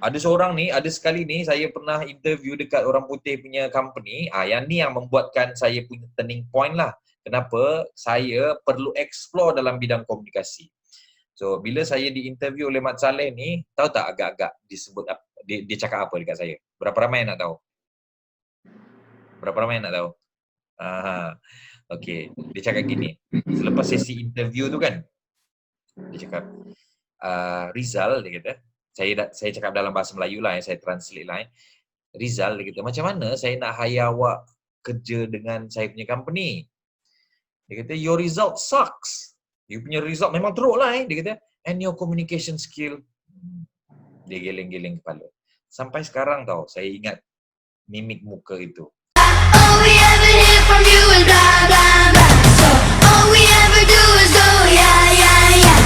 ada seorang ni, ada sekali ni saya pernah interview dekat orang putih punya company. Yang ni yang membuatkan saya punya turning point lah. Kenapa saya perlu explore dalam bidang komunikasi. So, bila saya di-interview oleh Mat Saleh ni, tahu tak agak-agak disebut dia cakap apa dekat saya? Berapa ramai nak tahu? Berapa ramai nak tahu? Okey, dia cakap gini. Selepas sesi interview tu kan, dia cakap, Rizal, dia kata, saya cakap dalam bahasa Melayu lah, saya translate lah. Rizal, dia kata, macam mana saya nak hire awak kerja dengan saya punya company? Dia kata, your result sucks. You punya result memang teruk lah dia kata. And your communication skill. Dia geleng-geleng kepala. Sampai sekarang tau, saya ingat mimik muka itu. All we ever hear from you is blah blah blah. So all we ever do is go yeah yeah yeah.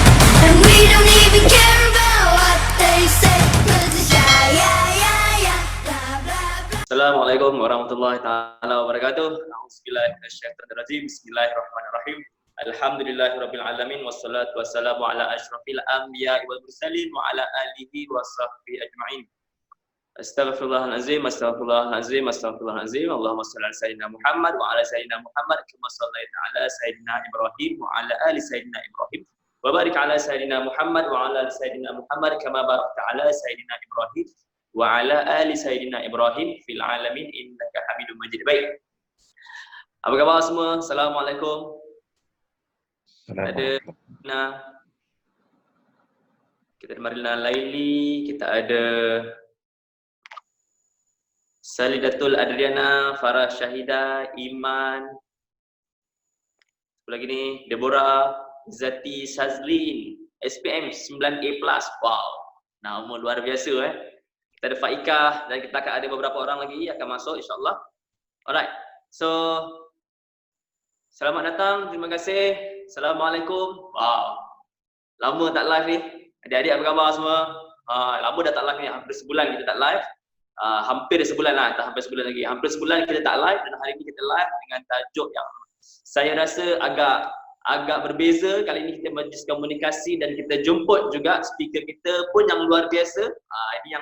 And we don't even care about what they say, 'cause it's yeah yeah yeah yeah blah blah blah. Assalamualaikum warahmatullahi taala wabarakatuh. A'udzubillahi minasyaitonir rajim. Bismillahirrahmanirrahim. Alhamdulillahirabbil alamin wassalatu wassalamu ala asyrafil anbiya'i wal mursalin wa ala alihi washabbihi ajma'in. Astaghfirullahalazim, astaghfirullahalazim, astaghfirullahalazim. Allahumma shalli ala sayyidina Muhammad wa ala sayyidina Muhammad kama shallaita ala sayyidina Ibrahim wa ala ali sayyidina Ibrahim. Wa barik ala sayyidina Muhammad wa ala ali sayyidina Muhammad kama barakta ala sayyidina Ibrahim wa ala ali sayyidina Ibrahim fil alamin innaka Hamidum Majid. Baik. Apa khabar semua? Assalamualaikum. Ada kita ada Marilina Laili, kita ada Salidatul Adriana, Farah Syahida, Iman. Lagi ni Deborah, Zati Shazlin, SPM 9A+. Wow. Nama luar biasa Kita ada Faikah dan kita akan ada beberapa orang lagi akan masuk insya-Allah. Alright. So selamat datang, terima kasih. Assalamualaikum. Wow. Lama tak live ni. Adik-adik apa khabar semua? Lama dah tak live ni, hampir sebulan kita tak live. Hampir sebulan lah, tak hampir sebulan lagi. Hampir sebulan kita tak live dan hari ini kita live dengan tajuk yang saya rasa agak berbeza. Kali ini kita majlis komunikasi dan kita jemput juga speaker kita pun yang luar biasa. Ini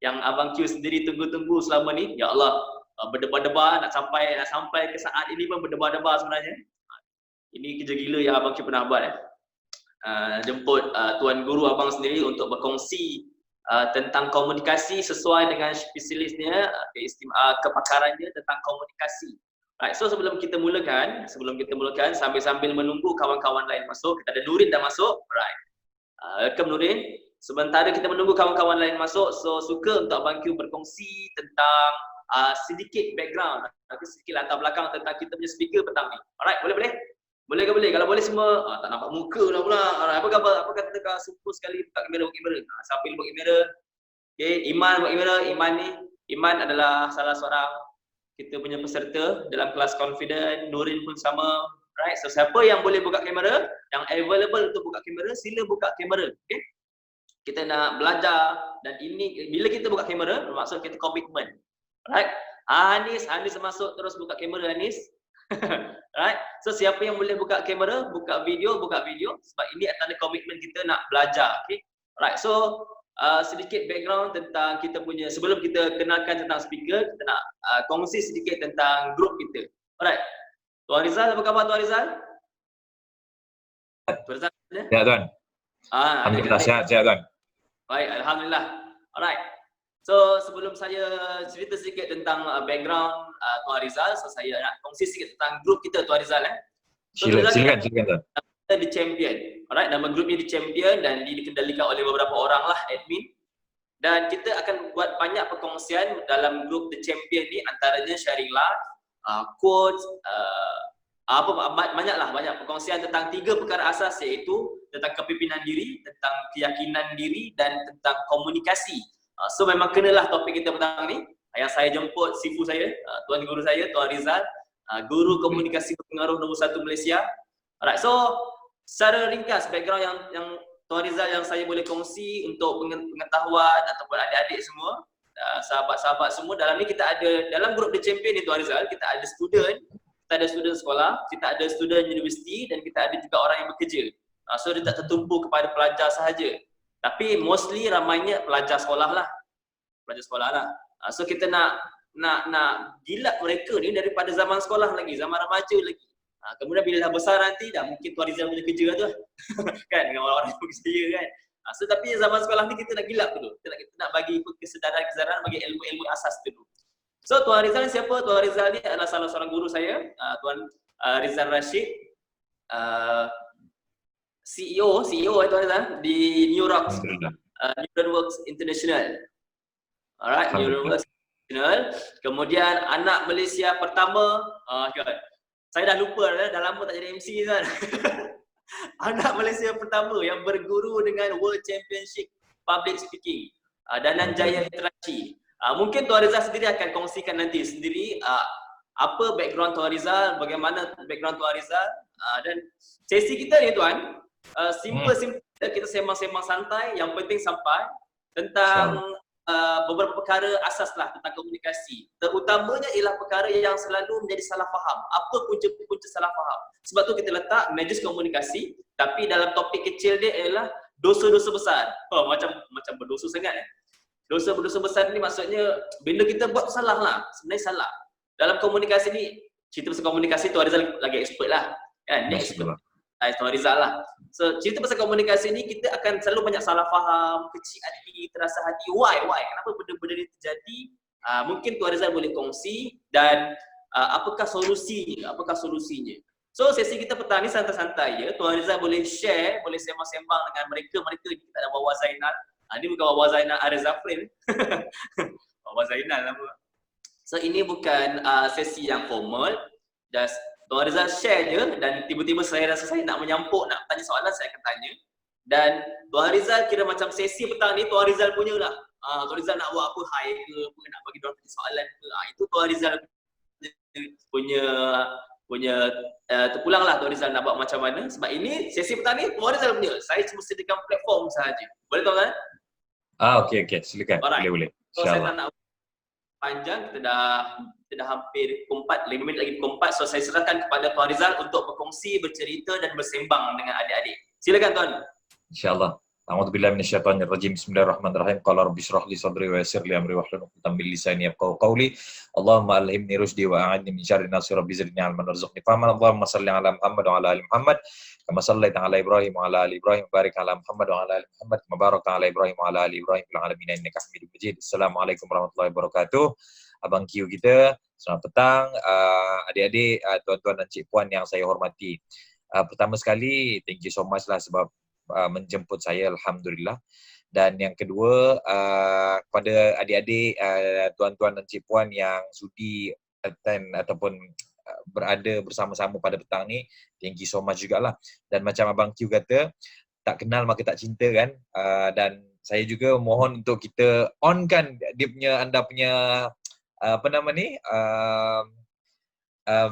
yang Abang Q sendiri tunggu-tunggu selama ni. Ya Allah, berdebar-debar nak sampai ke saat ini pun berdebar-debar sebenarnya. Ini kerja gila yang Abang Q pernah buat jemput Tuan Guru Abang sendiri untuk berkongsi tentang komunikasi sesuai dengan spesialisnya, kepakarannya tentang komunikasi. Right, so sebelum kita mulakan sambil menunggu kawan-kawan lain masuk, kita ada Nurin dah masuk. Right. Welcome Nurin. Sementara kita menunggu kawan-kawan lain masuk, so suka untuk Abang Q berkongsi tentang sedikit background, sedikit latar belakang tentang kita punya speaker petang ni. Alright, boleh? Boleh ke boleh? Kalau boleh semua, tak nampak muka dah pula. Apa khabar? Apa kata kau sumpah sekali buka kamera? Siapa yang buka kamera? Okay, Iman buka kamera. Iman adalah salah seorang kita punya peserta dalam kelas confident. Nurin pun sama. Right? So siapa yang boleh buka kamera, yang available untuk buka kamera, sila buka kamera. Okay? Kita nak belajar dan ini bila kita buka kamera, bermaksud kita komitmen. Right? Anis masuk terus buka kamera Anis. Right? So siapa yang boleh buka kamera, buka video sebab ini antara komitmen kita nak belajar. Okay? Right. So sedikit background tentang kita punya, sebelum kita kenalkan tentang speaker, kita nak kongsi sedikit tentang grup kita. Alright. Tuan Rizal, apa khabar Tuan Rizal? Tuan Rizal? Ya Tuan. Alhamdulillah sihat Tuan. Baik, alhamdulillah. Alright. So sebelum saya cerita sedikit tentang background Tuan Rizal, so saya nak kongsi sedikit tentang grup kita Tuan Rizal. So, silakan Tuan. Kita di Champion. Alright, nama grupnya di Champion dan dikendalikan oleh beberapa orang lah admin. Dan kita akan buat banyak perkongsian dalam grup The Champion ni, antaranya sharing live, quotes, banyak perkongsian tentang 3 perkara asas, iaitu tentang kepimpinan diri, tentang keyakinan diri dan tentang komunikasi. So memang kenalah topik kita petang ni. Yang saya jemput sifu saya, tuan guru saya, Tuan Rizal, guru komunikasi berpengaruh nombor 1 Malaysia. Alright, so secara ringkas background yang Tuan Rizal yang saya boleh kongsi untuk pengetahuan ataupun adik-adik semua, sahabat-sahabat semua, dalam ni kita ada, dalam grup The Champion ni Tuan Rizal, kita ada student sekolah, kita ada student universiti dan kita ada juga orang yang bekerja. So dia tak tertumpu kepada pelajar sahaja. Tapi mostly ramainya pelajar sekolah lah. pelajar sekolah lah. So kita nak gilat mereka ni daripada zaman sekolah lagi, zaman remaja lagi. Kemudian bila dah besar nanti dah mungkin Tuan Rizal punya kerja tu kan, dengan orang-orang yang bekerja kan. So tapi zaman sekolah ni kita nak gilat dulu. Kita nak bagi kesedaran bagi ilmu-ilmu asas dulu. So Tuan Rizal ni siapa? Tuan Rizal ni adalah salah seorang guru saya, Tuan Rizal Rashid, CEO Tuan Rizal di Neurox, NeuronWorks International. Alright, NeuronWorks International. Kemudian anak Malaysia pertama, saya dah lupa dah lama tak jadi MC kan. Anak Malaysia pertama yang berguru dengan World Championship Public Speaking, Dananjaya Fitrachi. Mungkin Tuan Rizal sendiri akan kongsikan nanti sendiri apa background Tuan Rizal, bagaimana background Tuan Rizal, dan sesi kita ni Tuan, simple kita sembang-sembang santai, yang penting sampai tentang beberapa perkara asas lah tentang komunikasi. Terutamanya ialah perkara yang selalu menjadi salah faham. Apa punca-punca salah faham? Sebab tu kita letak majlis komunikasi, tapi dalam topik kecil dia ialah dosa-dosa besar. Macam berdosa sangat Dosa-dosa besar ni maksudnya bila kita buat salah lah, sebenarnya salah. Dalam komunikasi ni, cerita pasal komunikasi Tuan Rizal lagi expert lah. Kan? Ni expert. Tuan Rizal lah. So, cerita pasal komunikasi ni kita akan selalu banyak salah faham, kecil hati, terasa hati. Why? Kenapa benda-benda ni terjadi? Mungkin Tuan Rizal boleh kongsi dan apakah solusinya? So, sesi kita petang ni santai-santai je. Tuan Rizal boleh share, boleh sembang-sembang dengan mereka ni. Kita ada Wawa Zainal. Ini bukan Wawa Zainal Arif Zafrin. Wawa Zainal nama. So, ini bukan sesi yang formal. Just Tuan Rizal share je, dan tiba-tiba saya rasa saya nak menyampuk, nak tanya soalan, saya akan tanya. Dan Tuan Rizal kira macam sesi petang ni Tuan Rizal punya lah. Tuan Rizal nak buat apa, hai ke, apa, nak bagi diorang tanya soalan ke. Itu Tuan Rizal punya terpulang lah Tuan Rizal nak buat macam mana. Sebab ini sesi petang ni Tuan Rizal punya. Saya cuma sediakan platform sahaja. Boleh Tuan? Okey, silakan. Boleh. So saya tak nak panjang, kita dah hampir pukul 4, 5 minit lagi pukul 4. So saya serahkan kepada Tuan Rizal untuk berkongsi, bercerita dan bersembang dengan adik-adik. Silakan Tuan. InsyaAllah. A'udzubillahi minasyaitonirrajim. Bismillahirrahmanirrahim. Qala rabbi shrah li sadri wa yassir li amri wahlul 'uqdatam min lisani yafqahu qawli. Allahumma alhimni rusydi wa a'idni min syarri nafsi rabbi zidni 'ilman warzuqni fahman. Allahumma shalli 'ala Muhammad wa 'ala ali Muhammad kama shallaita 'ala Ibrahim wa 'ala ali Ibrahim, barik 'ala Muhammad wa 'ala ali Muhammad kama barakta 'ala Ibrahim wa 'ala ali Ibrahim fil 'alamin innaka Hamidum Majid. Assalamualaikum warahmatullahi wabarakatuh. Abang Q kita, selamat petang, adik-adik, tuan-tuan dan cik puan yang saya hormati. Pertama sekali, thank you so much lah sebab menjemput saya, alhamdulillah. Dan yang kedua, kepada adik-adik, tuan-tuan dan cik puan yang sudi attend ataupun berada bersama-sama pada petang ni, thank you so much jugalah. Dan macam Abang Q kata, tak kenal maka tak cinta kan. Dan saya juga mohon untuk kita onkan anda punya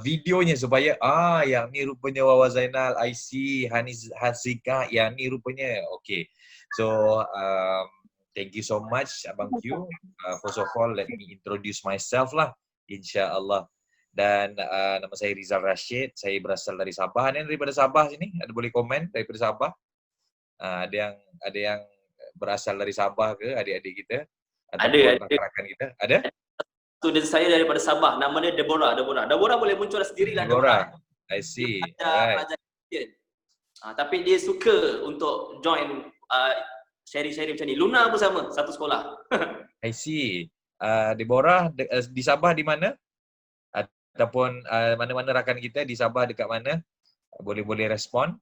videonya supaya yang ni rupanya Wawa Zainal, IC, Hanis Hasika, yang ni rupanya. Okay. So thank you so much Abang Q. First of all, let me introduce myself lah, insya-Allah. Dan nama saya Rizal Rashid, saya berasal dari Sabah. Ada yang daripada Sabah sini? Ada boleh komen daripada Sabah? Ada yang berasal dari Sabah ke, adik-adik kita? Ada. Rakan kita? Ada? Student saya daripada Sabah, nama dia Deborah boleh muncul sendirilah. Deborah. I see. Alright. Tapi dia suka untuk join sharing-sharing macam ni. Luna pun sama, satu sekolah. I see. Deborah di Sabah di mana? Ataupun mana-mana rakan kita di Sabah dekat mana? Boleh respon.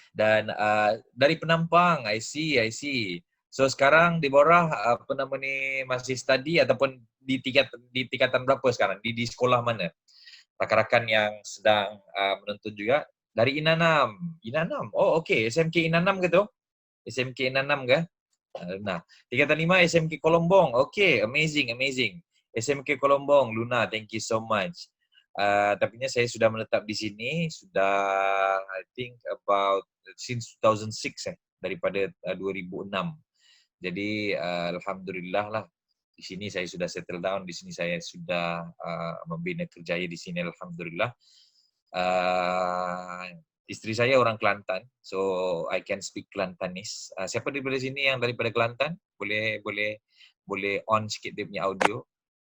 Dan dari Penampang, I see. So sekarang Deborah masih study ataupun di tingkatan berapa sekarang? Di sekolah mana? Rakan-rakan yang sedang menuntut juga dari Inanam. Oh okey, SMK Inanam ke tu? SMK Inanam ke? Nah, tingkatan 5 SMK Kolombong. Okey, amazing. SMK Kolombong, Luna, thank you so much. Tapi saya sudah menetap di sini sudah I think about since 2006 daripada 2006. Jadi alhamdulillah lah, di sini saya sudah settle down, di sini saya sudah membina kerjaya di sini, alhamdulillah. Isteri saya orang Kelantan, so I can speak Kelantanis. Siapa daripada sini yang daripada Kelantan? Boleh boleh on sikit dia punya audio.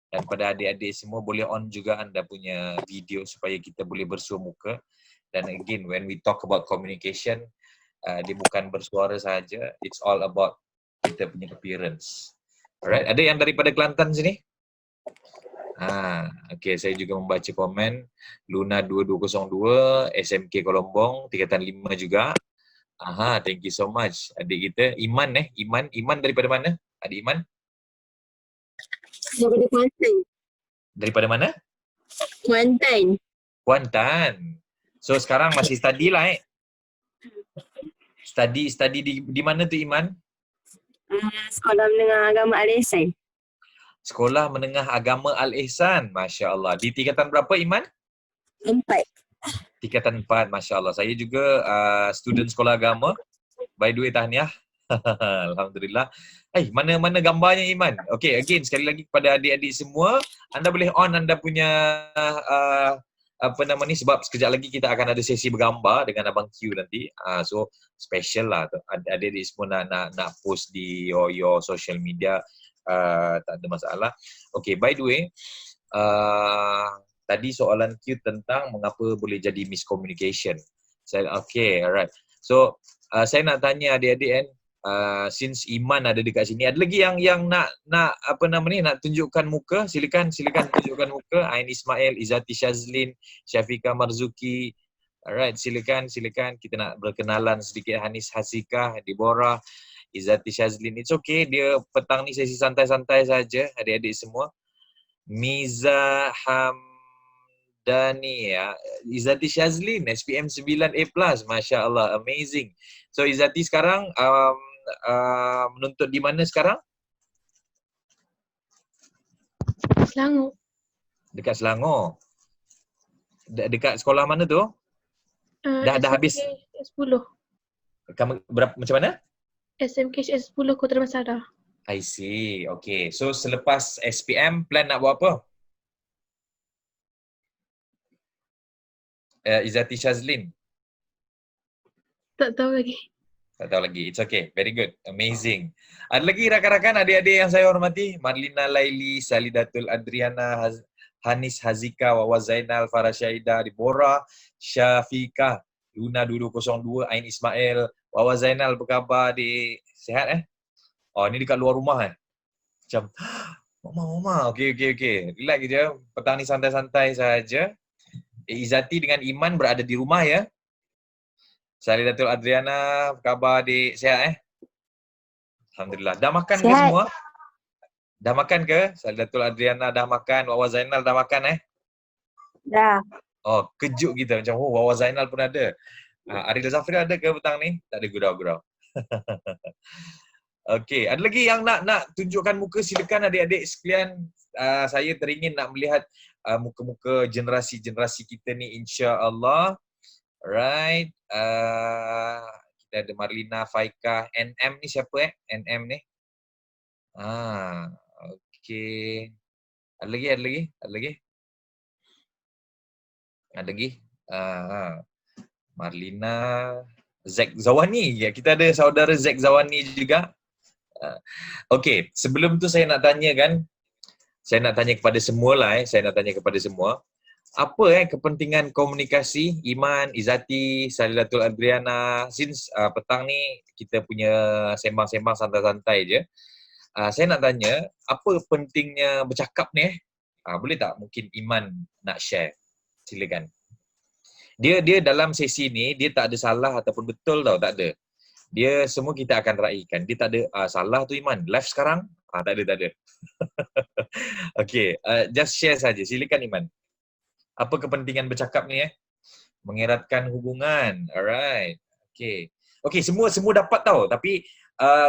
Dan pada adik-adik semua boleh on juga anda punya video supaya kita boleh bersua muka. Dan again, when we talk about communication, dia bukan bersuara saja, it's all about kita punya appearance. Alright, ada yang daripada Kelantan sini? Okay, saya juga membaca komen. Luna 2202, SMK Kolombong, tingkatan 5 juga. Thank you so much. Adik kita, Iman Iman daripada mana? Adik Iman? Daripada Kuantan. Daripada mana? Kuantan. Kuantan. So sekarang masih study lah Study di mana tu Iman? Sekolah Menengah Agama Al-Ihsan. Sekolah Menengah Agama Al-Ihsan. Masya Allah. Di tingkatan berapa Iman? 4. Tingkatan 4. Masya Allah. Saya juga student sekolah agama. By the way, tahniah. Alhamdulillah. Mana gambarnya Iman? Okay, again, sekali lagi kepada adik-adik semua, anda boleh on anda punya sebab sekejap lagi kita akan ada sesi bergambar dengan Abang Q nanti. So special lah, adik-adik semua nak post di your social media, tak ada masalah. Okay, by the way, tadi soalan Q tentang mengapa boleh jadi miscommunication. Okay, alright. So saya nak tanya adik-adik kan, since Iman ada dekat sini, ada lagi yang nak tunjukkan muka? Silakan tunjukkan muka. Ain Ismail, Izzati Shazlin, Syafiqah Marzuki. Alright, silakan kita nak berkenalan sedikit. Hanis Hasika, Deborah, Izzati Shazlin. It's okay, dia petang ni sesi santai-santai saja adik-adik semua. Miza Hamdani ya. Izzati Shazlin, SPM 9A+, Masya Allah, amazing. So Izzati sekarang menuntut di mana sekarang? Selangor. Dekat Selangor. Dekat sekolah mana tu? Dah habis? S10. Macam mana? SMK S10 Kota Damansara. I see. Okay. So selepas SPM, plan nak buat apa? Izzati Shazlin. Tak tahu lagi. Tak tahu lagi. It's okay. Very good. Amazing. Ada lagi rakan-rakan adik-adik yang saya hormati? Marlina Laili, Salidatul Adriana, Hanis Hazika, Wawa Zainal, Farah Syahidah, Deborah, Syafiqah, Luna 2202, Ain Ismail. Wawa Zainal, apa khabar adik? Sihat Oh, ni dekat luar rumah Macam, Mama. Okay. Relax je. Petang ni santai-santai saja. Izzati dengan Iman berada di rumah ya. Salidatul Adriana, apa khabar adik? Sihat Alhamdulillah. Dah makan ke semua? Dah makan ke? Salidatul Adriana dah makan, Wawa Zainal dah makan Dah. Oh, kejut kita macam Wawa Zainal pun ada. Aril Zafri ada ke petang ni? Tak ada gurau-gurau. Okey, ada lagi yang nak tunjukkan muka? Silakan adik-adik sekalian. Saya teringin nak melihat muka-muka generasi kita ni insya-Allah. Alright. Kita ada Marlina, Faika, NM ni siapa NM ni? Okey. Ada lagi? Marlina, Zack Zawani. Ya, kita ada saudara Zack Zawani juga. Okey, sebelum tu saya nak tanya kepada semua lah apa kepentingan komunikasi Iman, Izzati, Salidatul Adriana, since petang ni kita punya sembang-sembang santai-santai je. Saya nak tanya, apa pentingnya bercakap ni boleh tak mungkin Iman nak share? Silakan. Dia dalam sesi ni, dia tak ada salah ataupun betul tau, tak ada. Dia semua kita akan raikan. Dia tak ada salah tu Iman. Live sekarang? Tak ada. Okay, just share saja. Silakan Iman. Apa kepentingan bercakap ni Mengeratkan hubungan. Alright. Okay, semua dapat tahu. Tapi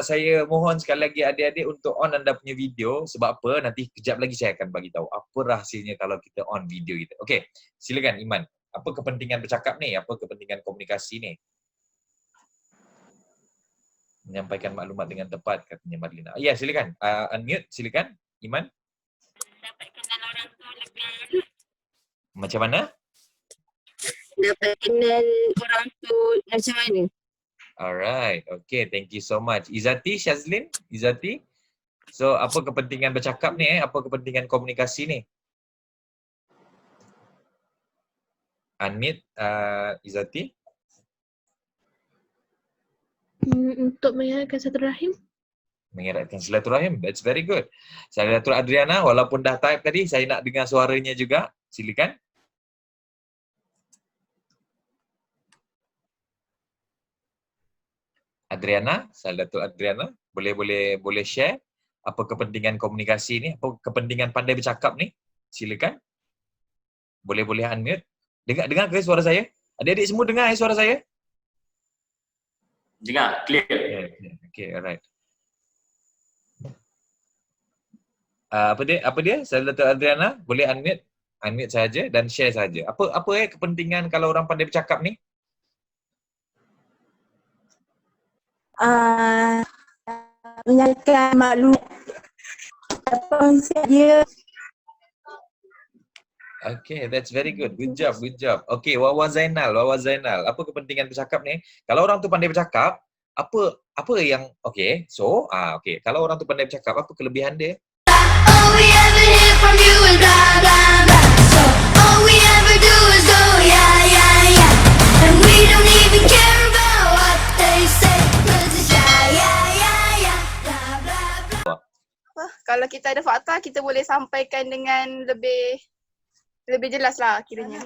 saya mohon sekali lagi adik-adik untuk on anda punya video. Sebab apa? Nanti kejap lagi saya akan bagi tahu apa rahsianya kalau kita on video kita. Okay, silakan Iman. Apa kepentingan bercakap ni? Apa kepentingan komunikasi ni? Menyampaikan maklumat dengan tepat, katanya Marlina. Ya, silakan. Unmute, silakan. Iman. Dapat kenal orang tu lebih. Macam mana? Dapat kenal orang tu macam mana? Alright. Okay, thank you so much. Izzati, Shazlin? Izzati? So, apa kepentingan bercakap ni Apa kepentingan komunikasi ni? Unmute, Izzati. Untuk mengingatkan satu rahim. Mengeratkan silaturahim. That's very good. Silaturahim Adriana, walaupun dah type tadi, saya nak dengar suaranya juga. Silakan. Adriana, Silaturahim Adriana, boleh share apa kepentingan komunikasi ni, apa kepentingan pandai bercakap ni? Silakan. Boleh unmute. Dengar ke suara saya? Adik-adik semua dengar suara saya? Dengar, clear. Okay, alright. Apa dia? Silaturahim Adriana, boleh unmute saja dan share saja. Apa kepentingan kalau orang pandai bercakap ni? Menyampaikan maklumat konsep dia. Okay, that's very good. Good job. Okay, Wawa Zainal. Apa kepentingan bercakap ni? Kalau orang tu pandai bercakap, apa yang okay. So, okay. Kalau orang tu pandai bercakap, apa kelebihan dia? All we ever hear from you is blah blah blah. So all we ever do is go yeah yeah yeah, and we don't even care about what they say, 'cause it's yeah yeah yeah yeah, blah blah blah. Kalau kita ada fakta, kita boleh sampaikan dengan lebih jelas lah kiranya.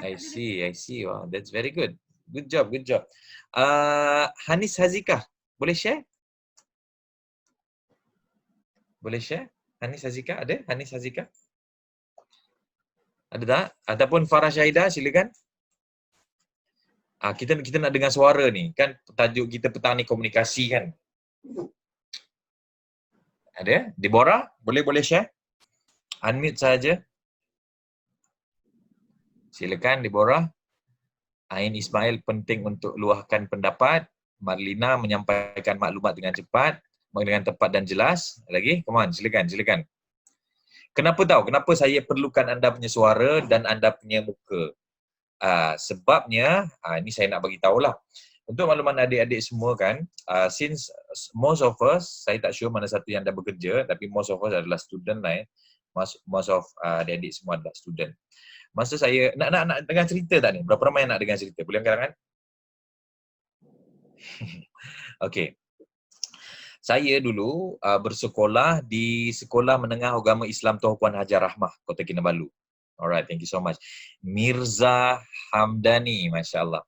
I see. Wow, that's very good. Good job. Hanis Hazikah, boleh share? Hanis Hazikah ada? Hanis Hazikah? Ada tak? Ataupun Farah Syahidah, silakan. Kita nak dengar suara ni. Kan tajuk kita petang ni komunikasi kan? Ada? Deborah, boleh share? Unmute saja. Silakan Deborah. Ain Ismail penting untuk luahkan pendapat. Marlina menyampaikan maklumat dengan cepat, dengan tepat dan jelas. Lagi? Come on, silakan. Kenapa saya perlukan anda punya suara dan anda punya muka? Sebabnya, ini saya nak bagi tahulah. Untuk makluman adik-adik semua kan, since most of us, saya tak sure mana satu yang dah bekerja, tapi most of us adalah student lah. Most of adik-adik semua adalah student. Masa saya, nak dengar cerita tak ni? Berapa ramai yang nak dengar cerita? Boleh angkat tangan? Okay. Saya dulu bersekolah di Sekolah Menengah Agama Islam Tuan Puan Hajar Rahmah, Kota Kinabalu. Alright, thank you so much. Mirza Hamdani, Masya Allah.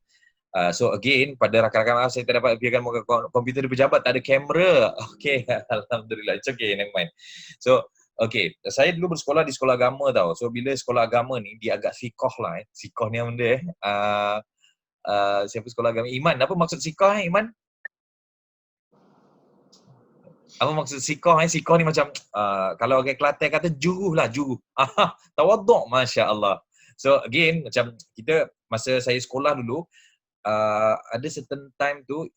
So again, pada rakan-rakan saya tak dapat biarkan muka komputer di pejabat, tak ada kamera. Okay, Alhamdulillah. It's okay, never mind. So, okay, saya dulu bersekolah di sekolah agama tau. So bila sekolah agama ni, dia agak sikoh lah. Sikoh ni yang benda siapa sekolah agama? Iman, apa maksud sikoh Iman? Apa maksud sikoh? Sikoh ni macam, kalau orang Kelantan kata juruh lah, juruh. Tawaduk, Masya Allah. So again, macam kita, masa saya sekolah dulu, ada certain time tu,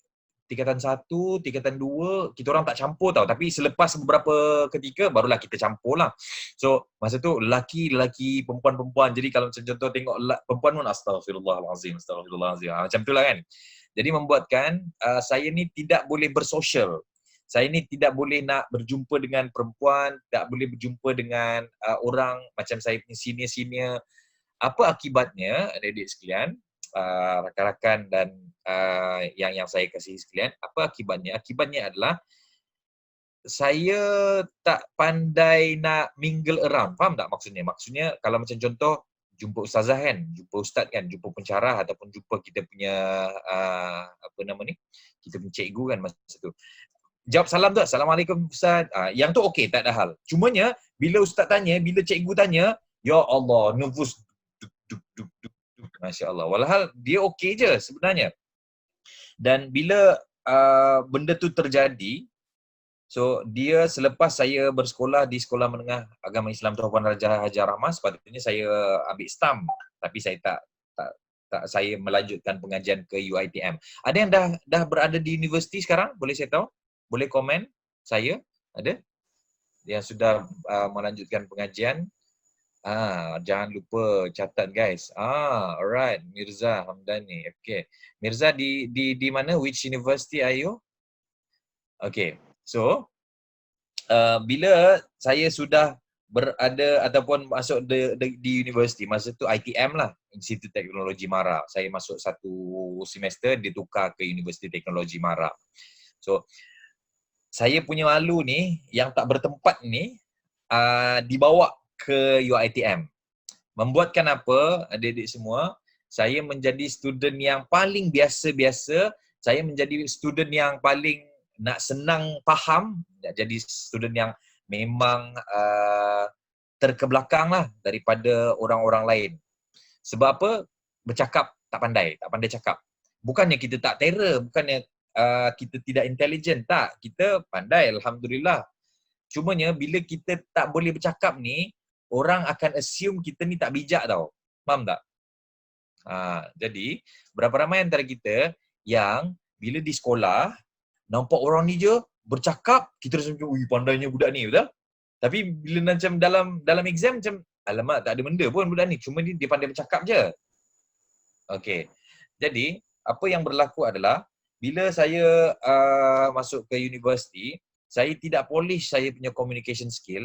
tingkatan 1, tingkatan 2, kita orang tak campur tau. Tapi selepas beberapa ketika, barulah kita campur lah. So, masa tu lelaki, perempuan-perempuan. Jadi kalau macam contoh tengok perempuan pun astagfirullahalazim. Macam tu lah kan. Jadi membuatkan saya ni tidak boleh bersosial. Saya ni tidak boleh nak berjumpa dengan perempuan, tak boleh berjumpa dengan orang macam saya punya senior-senior. Apa akibatnya, adik-adik sekalian, rakan-rakan dan yang saya kasihi sekalian, apa akibatnya? Akibatnya adalah saya tak pandai nak mingle around. Faham tak maksudnya? Maksudnya kalau macam contoh jumpa ustazah kan, jumpa ustaz kan, jumpa pensyarah ataupun jumpa kita punya kita punya cikgu kan masa tu. Jawab salam tu, Assalamualaikum Ustaz. Yang tu okey, tak ada hal. Cumanya bila ustaz tanya, bila cikgu tanya, ya Allah, nervous. Masya Allah. Walhal dia okey je sebenarnya. Dan bila benda tu terjadi, so dia selepas saya bersekolah di Sekolah Menengah Agama Islam Tuan Puan Hajar Rahmah, sepatutnya saya ambil STAM, tapi saya tak saya melanjutkan pengajian ke UiTM. Ada yang dah berada di universiti sekarang? Boleh saya tahu? Boleh komen saya? Ada yang sudah melanjutkan pengajian? Jangan lupa catat guys. Alright, Mirza Hamdani. Okay. Mirza di mana? Which university are you? Okay. So, bila saya sudah berada ataupun masuk di universiti, masa tu ITM lah, Institut Teknologi Mara. Saya masuk satu semester, dia tukar ke Universiti Teknologi Mara. So, saya punya malu ni, yang tak bertempat ni, dibawa ke UiTM. Membuatkan apa, adik-adik semua, saya menjadi student yang paling biasa-biasa, saya menjadi student yang paling nak senang faham, jadi student yang memang terkebelakang lah daripada orang-orang lain. Sebab apa? Bercakap tak pandai cakap. Bukannya kita tak terror, bukannya kita tidak intelligent, tak. Kita pandai, Alhamdulillah. Cumanya bila kita tak boleh bercakap ni, orang akan assume kita ni tak bijak tau. Faham tak? Jadi, berapa ramai antara kita yang bila di sekolah, nampak orang ni je bercakap, kita rasa macam, ui pandainya budak ni, betul? Tapi bila macam dalam exam macam, alamak tak ada benda pun budak ni, cuma dia pandai bercakap je. Okey. Jadi, apa yang berlaku adalah, bila saya masuk ke universiti, saya tidak polish saya punya communication skill.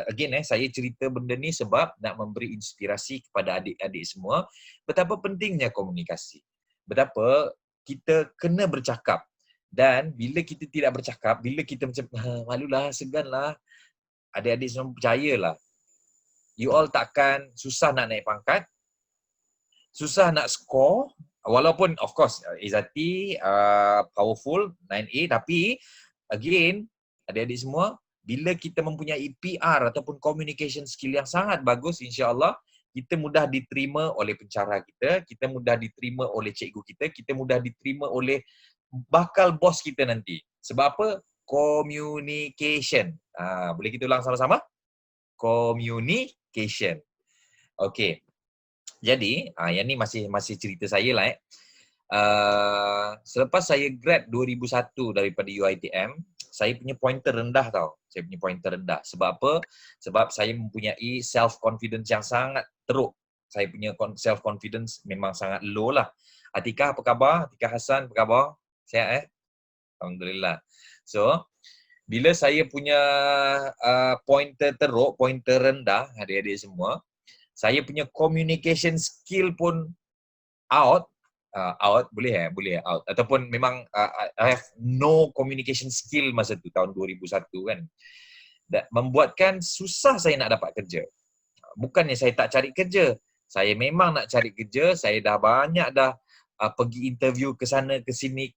Again, saya cerita benda ni sebab nak memberi inspirasi kepada adik-adik semua betapa pentingnya komunikasi. Betapa kita kena bercakap. Dan bila kita tidak bercakap, bila kita macam malulah, seganlah, adik-adik semua percayalah. You all takkan susah nak naik pangkat, susah nak score, walaupun of course Izzati powerful 9A, tapi again adik-adik semua, bila kita mempunyai PR ataupun communication skill yang sangat bagus, insya-Allah kita mudah diterima oleh pencara kita mudah diterima oleh cikgu kita mudah diterima oleh bakal bos kita nanti. Sebab apa? Communication. Boleh kita ulang sama-sama? Communication. Okey. Jadi, yang ni masih cerita saya lah. Selepas saya grad 2001 daripada UiTM, saya punya pointer rendah tau. Saya punya pointer rendah. Sebab apa? Sebab saya mempunyai self-confidence yang sangat teruk. Saya punya self-confidence memang sangat low lah. Atikah, apa khabar? Atikah Hassan, apa khabar? Sihat Alhamdulillah. So, bila saya punya pointer teruk, pointer rendah, adik-adik semua, saya punya communication skill pun out, boleh out. Ataupun memang I have no communication skill masa tu, tahun 2001 kan. Membuatkan susah saya nak dapat kerja. Bukannya saya tak cari kerja. Saya memang nak cari kerja, saya dah banyak dah pergi interview ke sana ke sini,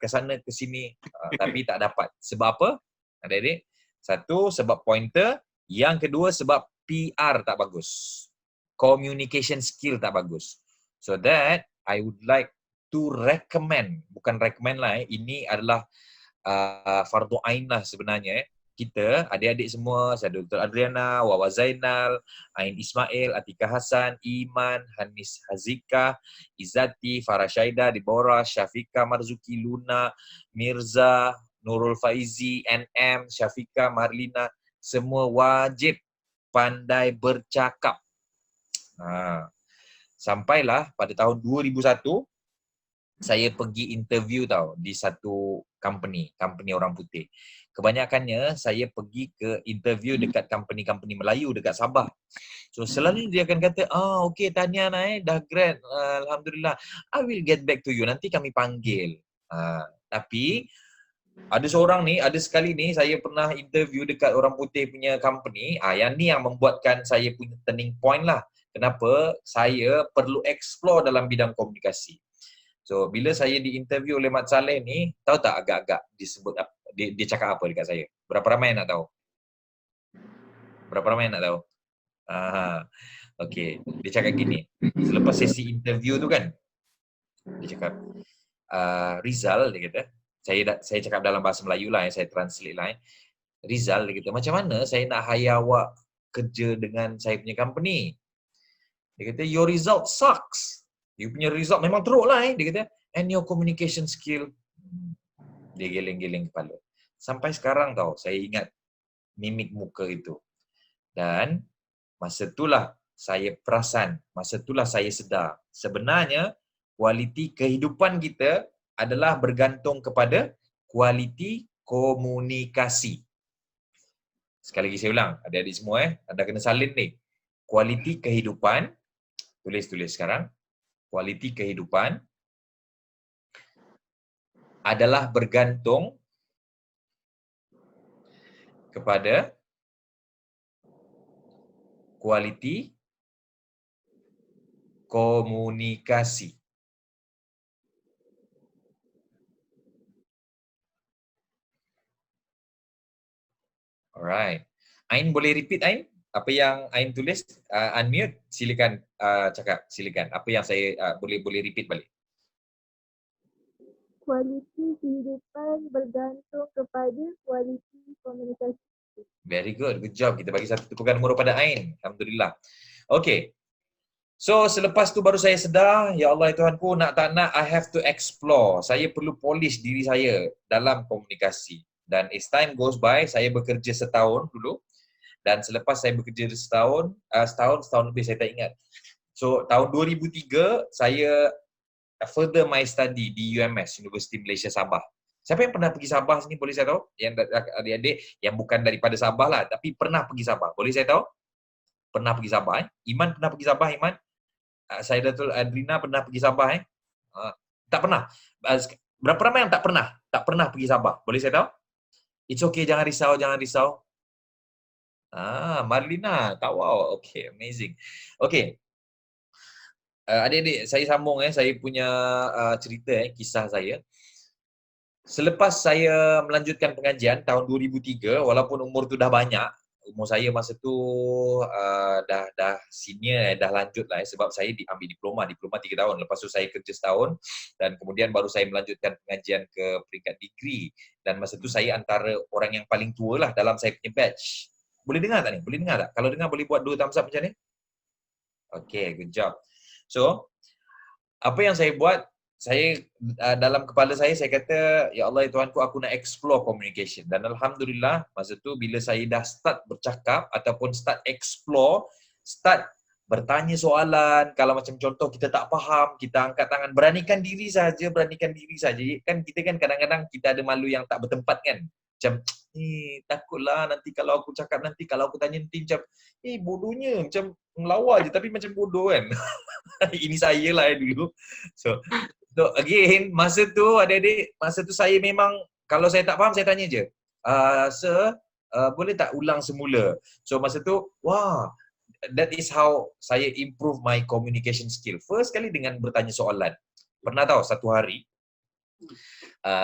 tapi tak dapat. Sebab apa? Adik-adik, satu sebab pointer, yang kedua sebab PR tak bagus. Communication skill tak bagus. So that I would like to recommend, bukan recommend lah, ini adalah fardu ain lah sebenarnya. Kita, adik-adik semua, saya Dr. Adriana, Wawa Zainal, Ain Ismail, Atika Hassan, Iman, Hanis Hazika, Izzati, Farah Syaida, Deborah, Syafika Marzuki, Luna, Mirza, Nurul Faizi, NM, Syafika, Marlina, semua wajib pandai bercakap. Sampailah pada tahun 2001, saya pergi interview tau di satu company orang putih. Kebanyakannya saya pergi ke interview dekat company Melayu dekat Sabah. So selalu dia akan kata, okey tahniah dah grad, alhamdulillah. I will get back to you, nanti kami panggil. Tapi ada sekali ni saya pernah interview dekat orang putih punya company. Yang ni yang membuatkan saya punya turning point lah. Kenapa saya perlu explore dalam bidang komunikasi. So, bila saya di-interview oleh Mat Saleh ni, tahu tak agak-agak disebut dia cakap apa dekat saya? Berapa ramai nak tahu? Berapa ramai nak tahu? Okey, dia cakap gini. Selepas sesi interview tu kan, dia cakap, Rizal, dia kata, saya cakap dalam bahasa Melayu lah, saya translate lah. Rizal, dia kata, macam mana saya nak hire awak kerja dengan saya punya company? Dia kata, your result sucks. You punya result memang teruk lah dia kata. And your communication skill. Dia geleng-geleng kepala. Sampai sekarang tau, saya ingat mimik muka itu. Dan masa itulah saya perasan, masa itulah saya sedar. Sebenarnya, kualiti kehidupan kita adalah bergantung kepada kualiti komunikasi. Sekali lagi saya ulang, adik-adik semua anda kena salin ni. Kualiti kehidupan, tulis sekarang. Kualiti kehidupan adalah bergantung kepada kualiti komunikasi. Alright. Ain boleh repeat Ain? Apa yang Ain tulis? Unmute, silakan cakap, silakan. Apa yang saya boleh repeat balik. Kualiti kehidupan bergantung kepada kualiti komunikasi. Very good job. Kita bagi satu tepukan murah pada Ain. Alhamdulillah. Okay. So, selepas tu baru saya sedar, ya Allah Tuhanku, nak tak nak, I have to explore. Saya perlu polish diri saya dalam komunikasi. Dan as time goes by, saya bekerja setahun dulu. Dan selepas saya bekerja setahun lebih saya tak ingat. So, tahun 2003, saya further my study di UMS, Universiti Malaysia Sabah. Siapa yang pernah pergi Sabah sini, boleh saya tahu? Yang adik-adik yang bukan daripada Sabah lah, tapi pernah pergi Sabah. Boleh saya tahu? Pernah pergi Sabah. Iman pernah pergi Sabah, Iman? Saidatul Adrina pernah pergi Sabah tak pernah. Berapa ramai yang tak pernah pergi Sabah? Boleh saya tahu? It's okay, jangan risau. Marlina, tahu. Okay, amazing. Okay. Adik-adik, saya sambung saya punya cerita kisah saya. Selepas saya melanjutkan pengajian tahun 2003, walaupun umur tu dah banyak, umur saya masa tu dah senior, dah lanjut lah sebab saya ambil diploma 3 tahun. Lepas tu saya kerja setahun dan kemudian baru saya melanjutkan pengajian ke peringkat degree. Dan masa tu saya antara orang yang paling tua lah dalam saya punya batch. Boleh dengar tak ni? Boleh dengar tak? Kalau dengar boleh buat 2 thumbs up macam ni? Okay, good job. So, apa yang saya buat, saya dalam kepala saya kata, ya Allah Tuhanku, aku nak explore communication. Dan alhamdulillah masa tu bila saya dah start bercakap ataupun start explore, start bertanya soalan, kalau macam contoh kita tak faham, kita angkat tangan, beranikan diri saja. Kan kita kan kadang-kadang kita ada malu yang tak bertempat kan. Macam takutlah nanti kalau aku cakap, nanti kalau aku tanya nanti macam bodohnya, macam melawar je tapi macam bodoh kan. Ini saya lah dulu. So again, masa tu adik-adik, masa tu saya memang, kalau saya tak faham, saya tanya je. Sir, boleh tak ulang semula? So masa tu, that is how saya improve my communication skill. First kali dengan bertanya soalan. Pernah tahu satu hari,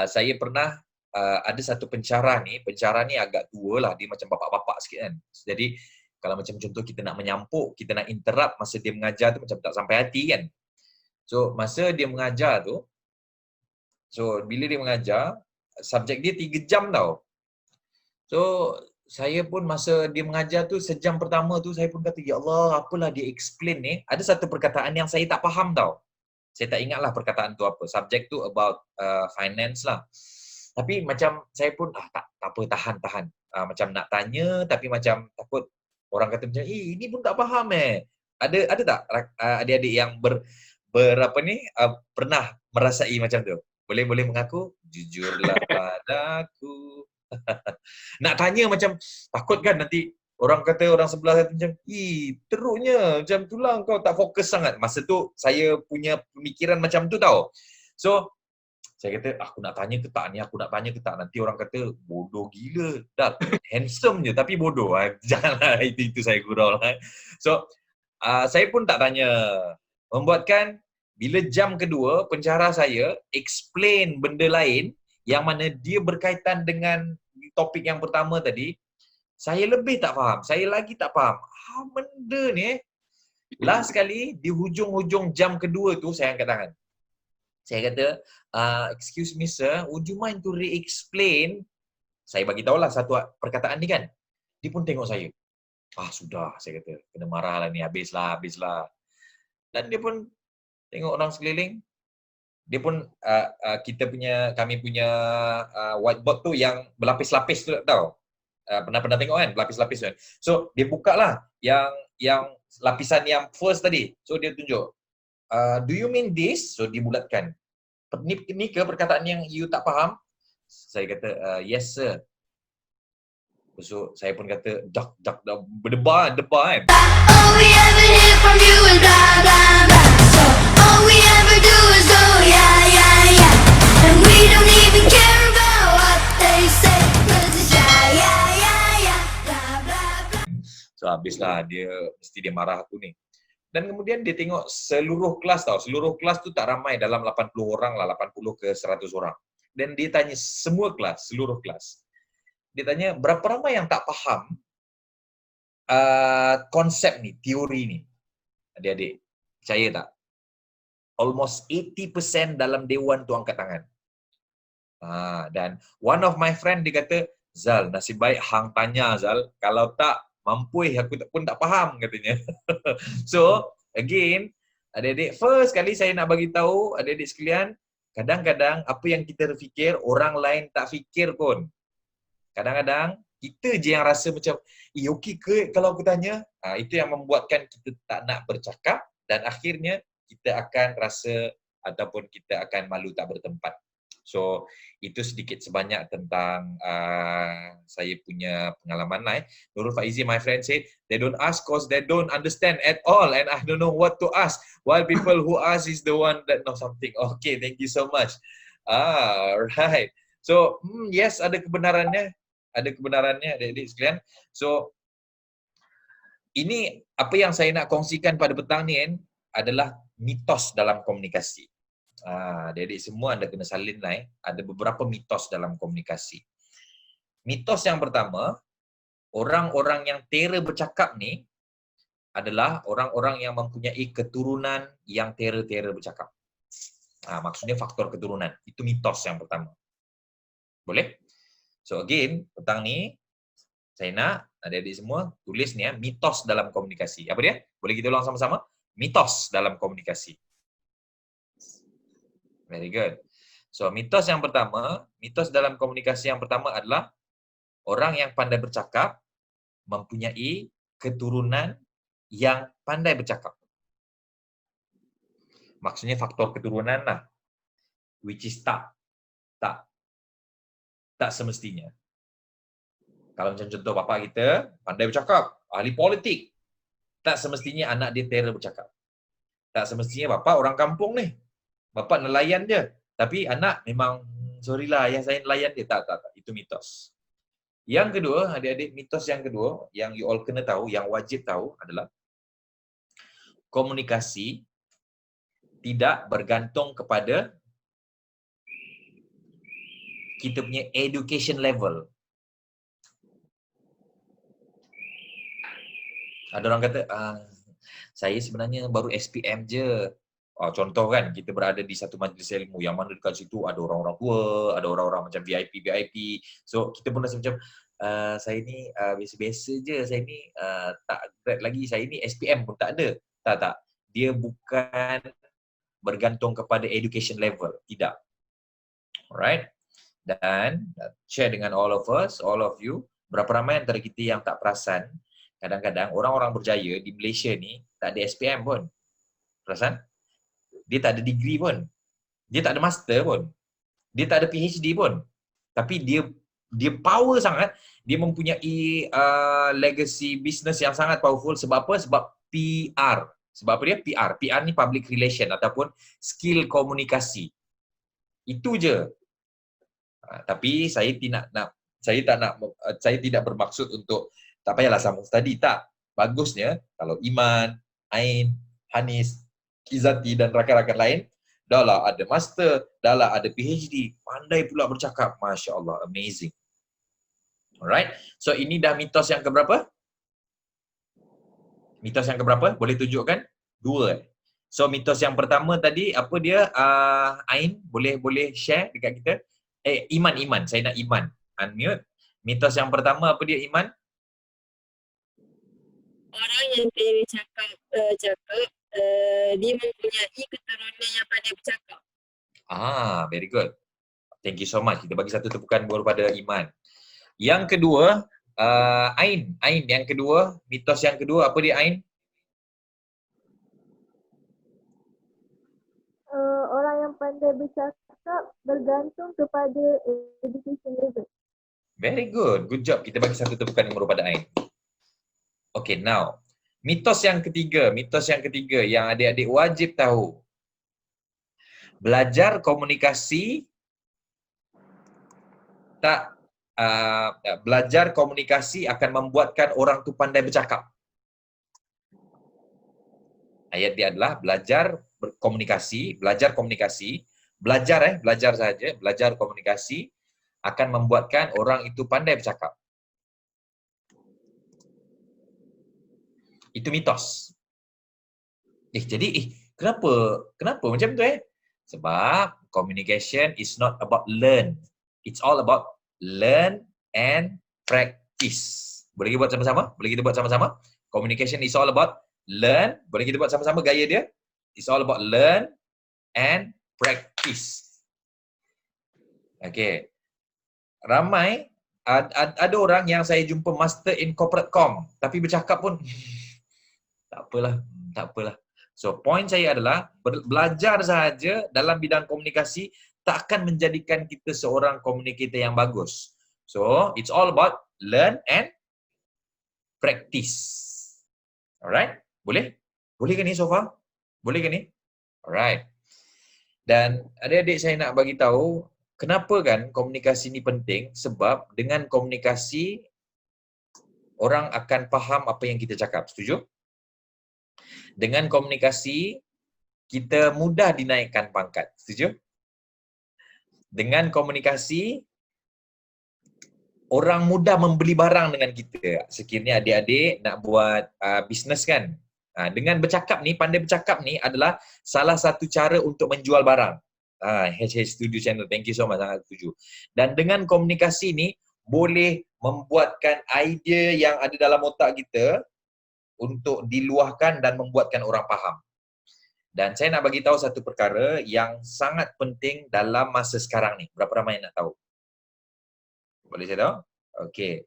saya pernah ada satu pencara ni agak tua lah, dia macam bapak-bapak sikit kan. Jadi, kalau macam contoh kita nak menyampuk, kita nak interrupt masa dia mengajar tu macam tak sampai hati kan. So, masa dia mengajar tu, bila dia mengajar, subjek dia 3 jam tau. So, saya pun masa dia mengajar tu, sejam pertama tu, saya pun kata, ya Allah, apalah dia explain ni. Ada satu perkataan yang saya tak faham tau. Saya tak ingatlah perkataan tu apa. Subjek tu about finance lah. Tapi macam saya pun, tak apa, tahan. Macam nak tanya, tapi macam takut orang kata macam, ini pun tak faham Ada tak adik-adik yang pernah merasai macam tu? Boleh mengaku? Jujurlah padaku. Nak tanya macam takut kan nanti orang kata, orang sebelah kata macam, teruknya macam itulah kau tak fokus sangat. Masa tu saya punya pemikiran macam tu tau. So saya kata aku nak tanya ke tak, nanti orang kata bodoh gila. Dah handsome je tapi bodoh. Janganlah itu saya gurau lah. So saya pun tak tanya. Membuatkan bila jam kedua, pencara saya explain benda lain yang mana dia berkaitan dengan topik yang pertama tadi, saya lebih tak faham. Saya lagi tak faham. Benda ni last sekali, di hujung-hujung jam kedua tu, saya angkat tangan. Saya kata, excuse me sir, would you mind to re-explain? Saya bagi tahulah satu perkataan ni kan. Dia pun tengok saya. Sudah, saya kata. Kena marah lah ni, habislah. Dan dia pun tengok orang sekeliling. Dia pun kami punya whiteboard tu yang berlapis-lapis tu tau. Pernah tengok kan berlapis-lapis kan. So dia buka lah yang lapisan yang first tadi. So dia tunjuk. Do you mean this? So dia bulatkan. Ni ke perkataan yang you tak faham? Saya kata yes sir. Besok saya pun kata, dak, berdebar kan. All we ever hear from you is blah, blah, blah. So all we ever do is go, yeah, yeah, yeah. And we don't even care about what they say, 'cause it's yeah, yeah, yeah, yeah. Blah, blah, blah. So habislah mesti dia marah aku ni. Dan kemudian dia tengok seluruh kelas tau. Seluruh kelas tu tak ramai, dalam 80 orang lah, 80 ke 100 orang. Dan dia tanya semua kelas, seluruh kelas. Dia tanya, berapa ramai yang tak faham konsep ni, teori ni? Adik-adik, percaya tak? Almost 80% dalam dewan tu angkat tangan. Dan one of my friend dia kata, Zal, nasib baik hang tanya Zal, kalau tak mampu aku pun tak faham katanya. So, again, adik-adik, first kali saya nak bagi tahu adik-adik sekalian, kadang-kadang apa yang kita fikir, orang lain tak fikir pun. Kadang-kadang kita je yang rasa macam, okey ke kalau aku tanya? Itu yang membuatkan kita tak nak bercakap dan akhirnya kita akan rasa ataupun kita akan malu tak bertempat. So, itu sedikit sebanyak tentang saya punya pengalaman lah. Nurul Faizi, my friend, said, they don't ask cause they don't understand at all and I don't know what to ask. While people who ask is the one that know something. Okay, thank you so much. Right. So, yes, ada kebenarannya. Ada kebenarannya, adik-adik sekalian. So, ini apa yang saya nak kongsikan pada petang ni adalah mitos dalam komunikasi. Adik-adik semua anda kena salin lah. Ada beberapa mitos dalam komunikasi. Mitos yang pertama, orang-orang yang tera bercakap ni adalah orang-orang yang mempunyai keturunan yang tera-tera bercakap. Maksudnya faktor keturunan. Itu mitos yang pertama. Boleh? So again, petang ni saya nak adik-adik semua tulis ni mitos dalam komunikasi. Apa dia? Boleh kita ulang sama-sama? Mitos dalam komunikasi. Very good. So mitos yang pertama, mitos dalam komunikasi yang pertama adalah orang yang pandai bercakap mempunyai keturunan yang pandai bercakap. Maksudnya faktor keturunan lah. Which is tak semestinya. Kalau macam contoh bapa kita pandai bercakap, ahli politik, tak semestinya anak dia tera bercakap. Tak semestinya bapa orang kampung ni, bapa nelayan dia, tapi anak memang sorry lah ayah saya nelayan dia. Tak. Itu mitos. Yang kedua, adik-adik, mitos yang kedua yang you all kena tahu, yang wajib tahu adalah komunikasi tidak bergantung kepada kita punya education level. Ada orang kata, saya sebenarnya baru SPM je. Contoh kan, kita berada di satu majlis ilmu yang mana dekat situ ada orang-orang tua, ada orang-orang macam VIP. So, kita pun rasa macam, saya ni biasa-biasa je, saya ni tak grad lagi, saya ni SPM pun tak ada. Tak. Dia bukan bergantung kepada education level. Tidak. Alright? Dan share dengan all of us, all of you, berapa ramai antara kita yang tak perasan, kadang-kadang orang-orang berjaya di Malaysia ni tak ada SPM pun. Perasan? Dia tak ada degree pun. Dia tak ada master pun. Dia tak ada PhD pun. Tapi dia power sangat, dia mempunyai legacy business yang sangat powerful. Sebab apa? Sebab PR. Sebab apa dia? PR. PR ni public relation ataupun skill komunikasi. Itu je. Tapi saya tidak bermaksud untuk tak payahlah sama study, tak. Bagusnya kalau Iman, Ain, Hanis, Izati dan rakan-rakan lain dah lah ada master, dah lah ada PhD, pandai pula bercakap, Masya Allah, amazing. Alright, so ini dah mitos yang keberapa? Mitos yang keberapa? Boleh tunjukkan? 2. So mitos yang pertama tadi apa dia? Ain boleh share dekat kita? Iman. Saya nak Iman. Unmute. Mitos yang pertama apa dia, Iman? Orang yang pandai cakap, dia mempunyai keturunan yang pandai bercakap. Very good. Thank you so much. Kita bagi satu tepukan baru pada Iman. Yang kedua, Ain, yang kedua, mitos yang kedua apa dia, Ain? Orang yang pandai bercakap bergantung kepada education level. Very good. Good job. Kita bagi satu tepukan yang pada Ain. Okay, now. Mitos yang ketiga yang adik-adik wajib tahu. Belajar komunikasi belajar komunikasi akan membuatkan orang tu pandai bercakap. Ayat dia adalah belajar komunikasi, belajar saja, belajar komunikasi akan membuatkan orang itu pandai bercakap. Itu mitos. Kenapa macam tu Sebab communication is not about learn. It's all about learn and practice. Boleh kita buat sama-sama? Communication is all about learn. Boleh kita buat sama-sama gaya dia? It's all about learn and practice. Okay. Ramai ada orang yang saya jumpa master in corporate com tapi bercakap pun tak apalah. So point saya adalah belajar sahaja dalam bidang komunikasi tak akan menjadikan kita seorang communicator yang bagus. So it's all about learn and practice. Alright? Boleh ke ni so far? Boleh ke ni? Alright. Dan adik-adik saya nak bagi tahu kenapa kan komunikasi ni penting? Sebab dengan komunikasi orang akan faham apa yang kita cakap. Setuju? Dengan komunikasi kita mudah dinaikkan pangkat. Setuju? Dengan komunikasi orang mudah membeli barang dengan kita. Sekiranya adik-adik nak buat bisnes kan. Dengan bercakap ni, pandai bercakap ni adalah salah satu cara untuk menjual barang. HH Studio Channel, thank you so much, sangat setuju. Dan dengan komunikasi ni boleh membuatkan idea yang ada dalam otak kita untuk diluahkan dan membuatkan orang faham. Dan saya nak bagi tahu satu perkara yang sangat penting dalam masa sekarang ni. Berapa ramai yang nak tahu? Boleh saya tahu? Okey.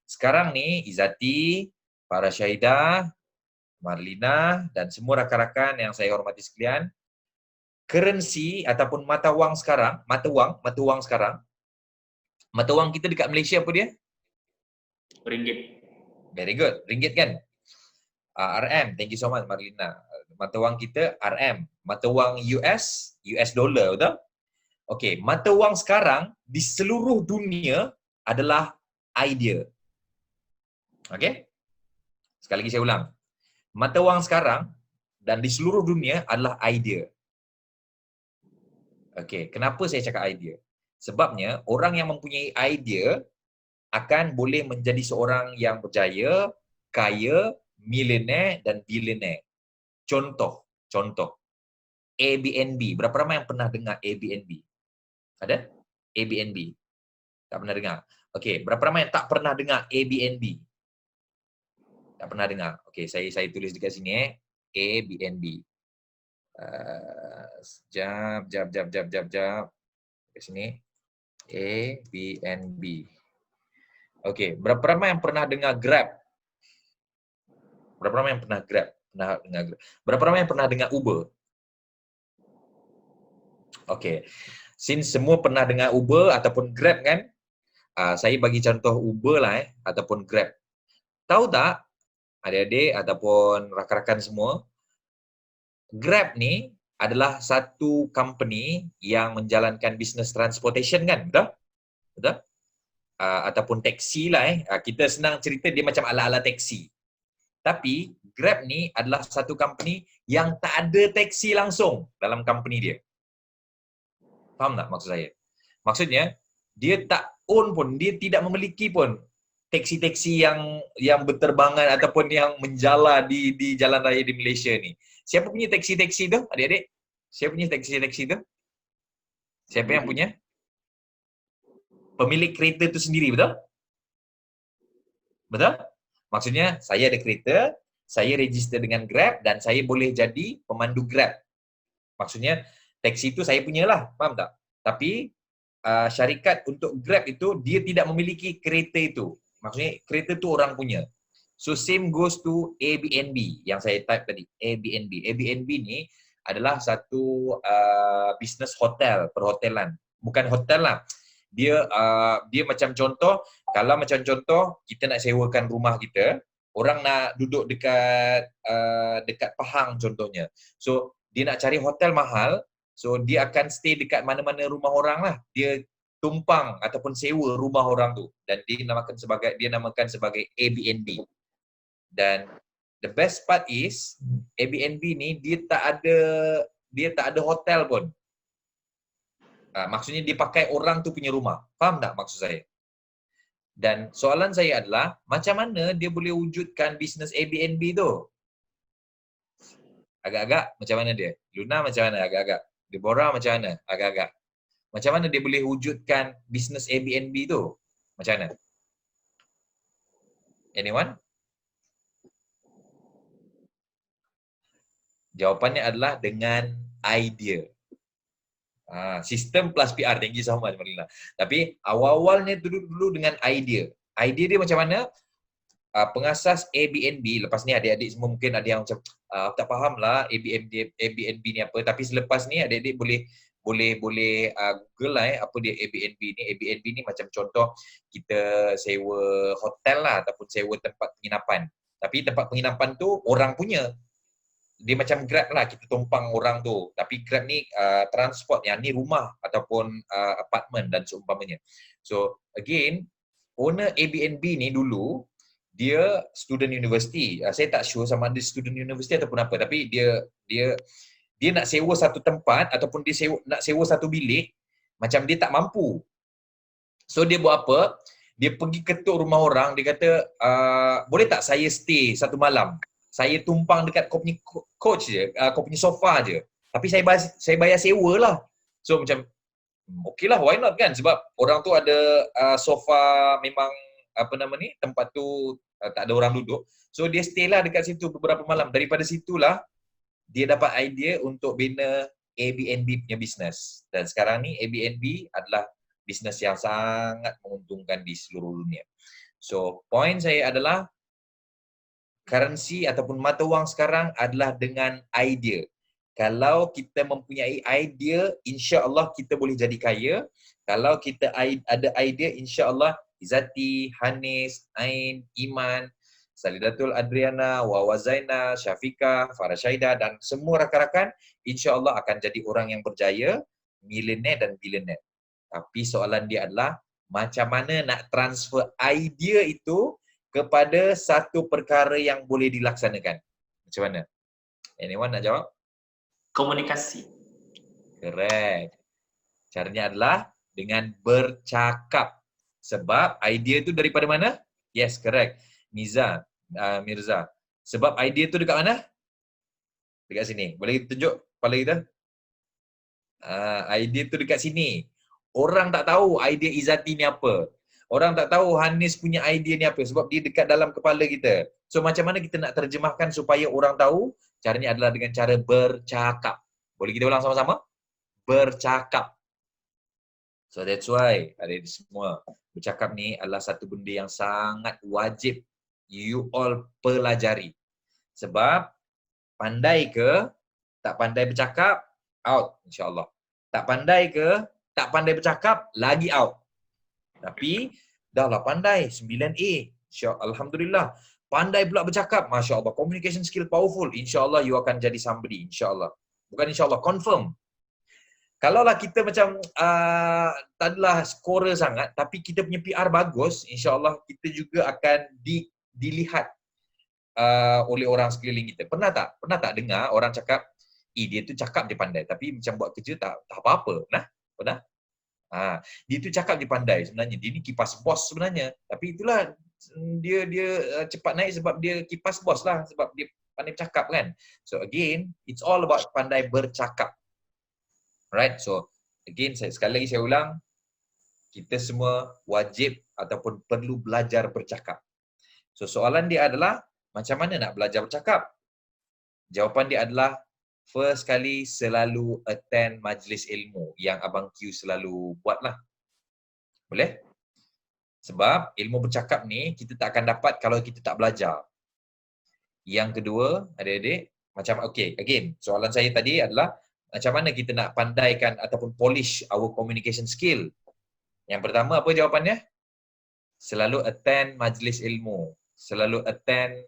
Sekarang ni Izzati, para Syahidah, Marlina dan semua rakan-rakan yang saya hormati sekalian, currency ataupun mata wang sekarang, mata wang kita dekat Malaysia apa dia? Ringgit. Very good. Ringgit kan? RM. Thank you so much Marlina. Mata wang kita RM. Mata wang US dollar, betul? Okey, mata wang sekarang di seluruh dunia adalah idea. Okey? Sekali lagi saya ulang. Mata wang sekarang dan di seluruh dunia adalah idea. Okey, kenapa saya cakap idea? Sebabnya orang yang mempunyai idea akan boleh menjadi seorang yang berjaya, kaya, milioner dan bilioner. Contoh. Airbnb. Berapa ramai yang pernah dengar Airbnb? Ada? Airbnb. Tak pernah dengar. Okey, berapa ramai yang tak pernah dengar Airbnb? Tak pernah dengar. Okey, saya tulis dekat sini Airbnb. Jap. Kat sini. Airbnb. Okey, berapa ramai yang pernah dengar Grab? Berapa ramai yang pernah Grab? Berapa ramai yang pernah dengar Uber? Okey. Since semua pernah dengar Uber ataupun Grab kan? Saya bagi contoh Uber lah ataupun Grab. Tahu tak adik-adik ataupun rakan-rakan semua, Grab ni adalah satu company yang menjalankan bisnes transportation kan? Betul? Ataupun taksi lah Kita senang cerita dia macam ala-ala taksi. Tapi Grab ni adalah satu company yang tak ada taksi langsung dalam company dia. Faham tak maksud saya? Maksudnya, dia tak own pun, dia tidak memiliki pun taksi-taksi yang berterbangan ataupun yang menjala di jalan raya di Malaysia ni. Siapa punya taksi-taksi tu, adik-adik? Siapa punya taksi-taksi tu? Siapa yang punya? Pemilik kereta tu sendiri, betul? Betul? Maksudnya, saya ada kereta, saya register dengan Grab dan saya boleh jadi pemandu Grab. Maksudnya, taksi itu saya punyalah, faham tak? Tapi, syarikat untuk Grab itu, dia tidak memiliki kereta itu. Maksudnya, kereta itu orang punya. So, same goes to Airbnb yang saya type tadi, Airbnb. Airbnb ni adalah satu bisnes hotel, perhotelan. Bukan hotel lah. Dia macam contoh, kalau macam contoh kita nak sewakan rumah kita, orang nak duduk dekat dekat Pahang contohnya. So dia nak cari hotel mahal, so dia akan stay dekat mana-mana rumah orang lah. Dia tumpang ataupun sewa rumah orang tu dan dia namakan sebagai Airbnb. Dan the best part is Airbnb ni dia tak ada hotel pun. Maksudnya dia pakai orang tu punya rumah. Faham tak maksud saya? Dan soalan saya adalah macam mana dia boleh wujudkan bisnes Airbnb tu? Agak-agak macam mana dia? Luna macam mana agak-agak? Deborah macam mana agak-agak? Macam mana dia boleh wujudkan bisnes Airbnb tu? Macam mana? Anyone? Jawapannya adalah dengan idea. Sistem plus PR. Thank you so much, Marina. Tapi awal-awalnya dulu dengan idea. Idea dia macam mana? Pengasas Airbnb, lepas ni adik-adik semua mungkin ada yang macam tak faham lah Airbnb ni apa. Tapi selepas ni adik-adik boleh Google lah apa dia Airbnb ni. Airbnb ni macam contoh kita sewa hotel lah ataupun sewa tempat penginapan. Tapi tempat penginapan tu orang punya. Dia macam Grab lah, kita tumpang orang tu. Tapi Grab ni transport, yang ni rumah ataupun apartment dan seumpamanya. So again, owner Airbnb ni dulu dia student university. Saya tak sure sama ada student university ataupun apa, tapi dia nak sewa satu tempat ataupun dia nak sewa satu bilik, macam dia tak mampu. So dia buat apa? Dia pergi ketuk rumah orang, dia kata, boleh tak saya stay satu malam? Saya tumpang dekat kau punya coach je, kau punya sofa je. Tapi saya bayar sewa lah. So macam, okey lah, why not kan? Sebab orang tu ada sofa memang, tempat tu tak ada orang duduk. So dia stay lah dekat situ beberapa malam. Daripada situlah, dia dapat idea untuk bina Airbnb punya bisnes. Dan sekarang ni Airbnb adalah bisnes yang sangat menguntungkan di seluruh dunia. So, point saya adalah currency ataupun mata wang sekarang adalah dengan idea. Kalau kita mempunyai idea, insya-Allah kita boleh jadi kaya. Kalau kita ada idea, insya-Allah Izzati, Hanis, Ain, Iman, Salidatul Adriana, Wawa Zaina, Syafiqah, Farah Syahidah dan semua rakan-rakan insya-Allah akan jadi orang yang berjaya, milioner dan bilioner. Tapi soalan dia adalah macam mana nak transfer idea itu kepada satu perkara yang boleh dilaksanakan. Macam mana? Anyone nak jawab? Komunikasi. Correct. Caranya adalah dengan bercakap. Sebab idea itu daripada mana? Yes, correct. Mirza. Sebab idea itu dekat mana? Dekat sini. Boleh tunjuk kepala kita? Idea itu dekat sini. Orang tak tahu idea Izzati ni apa. Orang tak tahu Hanis punya idea ni apa. Sebab dia dekat dalam kepala kita. So macam mana kita nak terjemahkan supaya orang tahu? Caranya adalah dengan cara bercakap. Boleh kita ulang sama-sama? Bercakap. So that's why adik-adik semua, bercakap ni adalah satu benda yang sangat wajib you all pelajari. Sebab pandai ke tak pandai bercakap, out insya-Allah. Tak pandai ke tak pandai bercakap, lagi out. Tapi dah lah pandai 9A, alhamdulillah. Pandai pula bercakap, masya-Allah, communication skill powerful, insya-Allah you akan jadi somebody, insya-Allah. Bukan insya-Allah, confirm. Kalaulah kita macam tak adalah scorer sangat, tapi kita punya PR bagus, insya-Allah kita juga akan dilihat oleh orang sekeliling kita. Pernah tak dengar orang cakap, dia tu cakap dia pandai, tapi macam buat kerja tak apa-apa. Pernah? Dia tu cakap dia pandai sebenarnya. Dia ni kipas bos sebenarnya. Tapi itulah dia cepat naik sebab dia kipas bos lah, sebab dia pandai bercakap kan. So again, it's all about pandai bercakap. Right? So again, sekali lagi saya ulang, kita semua wajib ataupun perlu belajar bercakap. So soalan dia adalah, macam mana nak belajar bercakap? Jawapan dia adalah, first kali selalu attend majlis ilmu yang Abang Q selalu buat lah. Boleh? Sebab ilmu bercakap ni kita tak akan dapat kalau kita tak belajar. Yang kedua, adik-adik, macam again, soalan saya tadi adalah macam mana kita nak pandaikan ataupun polish our communication skill. Yang pertama apa jawapannya? Selalu attend majlis ilmu. Selalu attend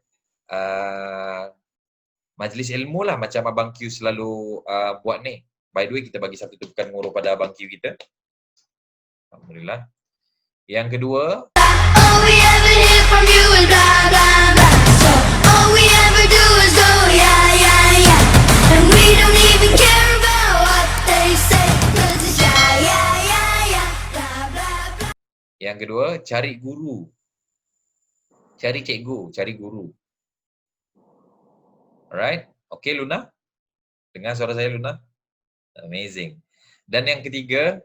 majlis ilmu lah, macam Abang Q selalu buat ni. By the way, kita bagi satu tupukan nguruh pada Abang Q kita. Alhamdulillah. Yang kedua, All we ever hear from you is blah blah blah. So all we ever do is go yeah yeah yeah, and we don't even care about what they say, 'cause it's yeah yeah yeah yeah blah blah blah. yang kedua, cari guru. Cari cikgu, cari guru. Alright? Okay, Luna? Dengar suara saya, Luna? Amazing. Dan yang ketiga,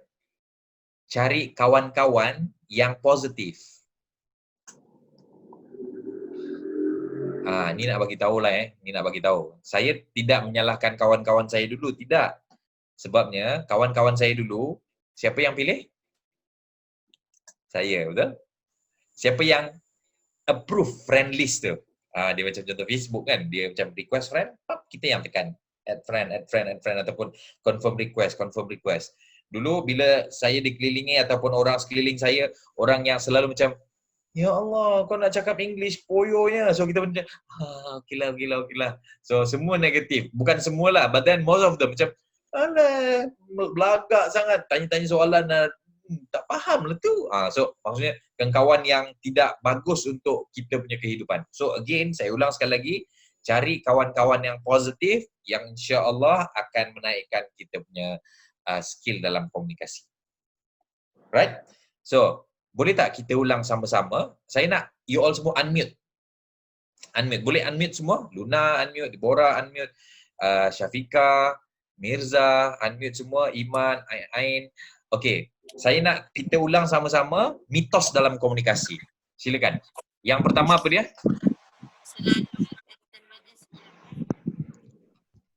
cari kawan-kawan yang positif. Ni nak bagi tahu lah Ni nak bagi tahu. Saya tidak menyalahkan kawan-kawan saya dulu, tidak. Sebabnya kawan-kawan saya dulu, siapa yang pilih? Saya, betul? Siapa yang approve friend list tu? Dia macam contoh Facebook kan, dia macam request friend, kita yang tekan add friend ataupun confirm request. Dulu bila saya dikelilingi ataupun orang sekeliling saya, orang yang selalu macam, ya Allah, kau nak cakap English poyonya. So kita macam, okeylah. So semua negatif. Bukan semualah, but then most of them macam, alah, belagak sangat, tanya-tanya soalan, tak faham lah tu. So maksudnya kawan yang tidak bagus untuk kita punya kehidupan. So again, saya ulang sekali lagi, cari kawan-kawan yang positif yang insya-Allah akan menaikkan kita punya skill dalam komunikasi. Right? So, boleh tak kita ulang sama-sama? Saya nak you all semua unmute. Unmute. Boleh unmute semua? Luna unmute, Deborah unmute, Syafika, Mirza unmute semua, Iman, Ain. Okey. Saya nak kita ulang sama-sama mitos dalam komunikasi. Silakan. Yang pertama apa dia?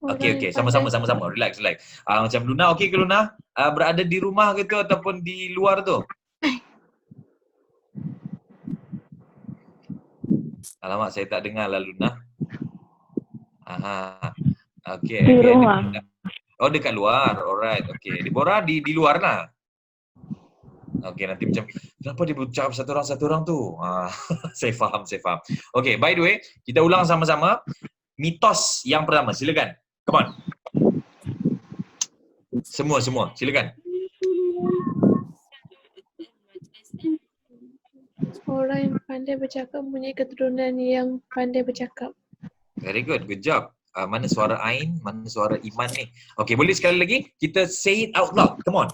Okey. Sama-sama. Relax. Macam Luna, okey ke Luna? Berada di rumah ke tu ataupun di luar tu? Alamak, saya tak dengar lah Luna. Okey. Di rumah. Oh, dekat luar. Alright. Okey. Deborah di luar lah. Okey, nanti macam kenapa dia bercakap satu orang tu? Saya faham. Okey, by the way, kita ulang sama-sama mitos yang pertama. Silakan. Come on. Semua, silakan. Orang yang pandai bercakap mempunyai keturunan yang pandai bercakap. Very good job. Mana suara Ain, mana suara Iman ni? Okey, boleh sekali lagi kita say it out loud. Come on.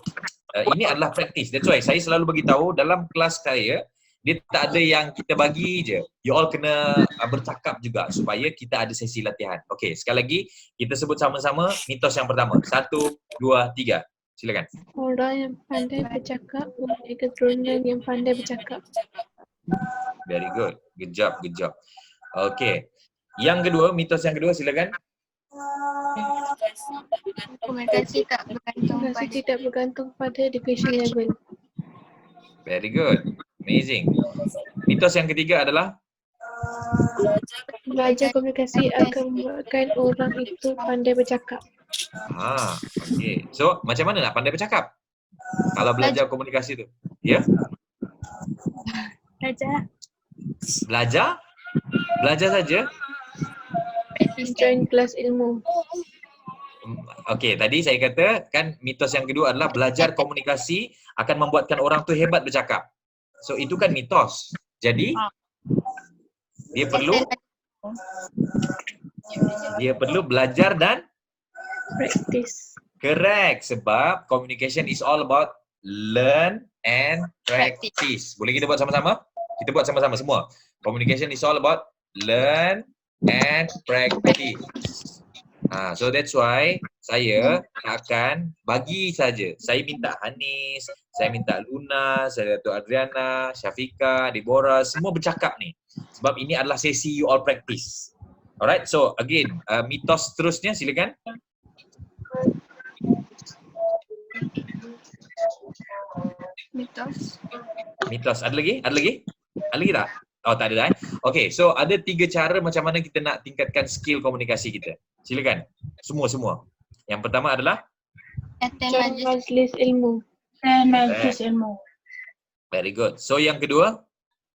Ini adalah praktis. That's why saya selalu bagi tahu dalam kelas saya, dia tak ada yang kita bagi je. You all kena bercakap juga supaya kita ada sesi latihan. Okey, sekali lagi kita sebut sama-sama mitos yang pertama. 1, 2, 3. Silakan. Orang yang pandai bercakap mempunyai keturunan yang pandai bercakap. Very good. Good job. Okey. Yang kedua, mitos yang kedua, silakan. Komunikasi tak bergantung Komunikasi pada tidak bergantung pada education level. Very good. Amazing. Mitos yang ketiga adalah Belajar komunikasi akan membuatkan orang itu pandai bercakap. okey. So, macam mana nak pandai bercakap? Kalau belajar komunikasi tu. Ya? belajar. Belajar saja? Join kelas ilmu. Okey, tadi saya kata kan mitos yang kedua adalah belajar komunikasi akan membuatkan orang tu hebat bercakap. So itu kan mitos. Jadi dia perlu belajar dan Practice. correct, sebab communication is all about learn and practice. Boleh kita buat sama-sama? Kita buat sama-sama semua. Communication is all about learn and practice. So that's why saya akan bagi saja. Saya minta Hanis, saya minta Luna, saya Dato' Adriana, Syafika, Deborah, semua bercakap ni. Sebab ini adalah sesi you all practice. Alright, so again, mitos seterusnya silakan. Mitos. Ada lagi? Ada lagi tak? Oh, tak ada Okay, so ada 3 cara macam mana kita nak tingkatkan skill komunikasi kita. Silakan. Semua. Yang pertama adalah Join majlis ilmu. Very good. So yang kedua,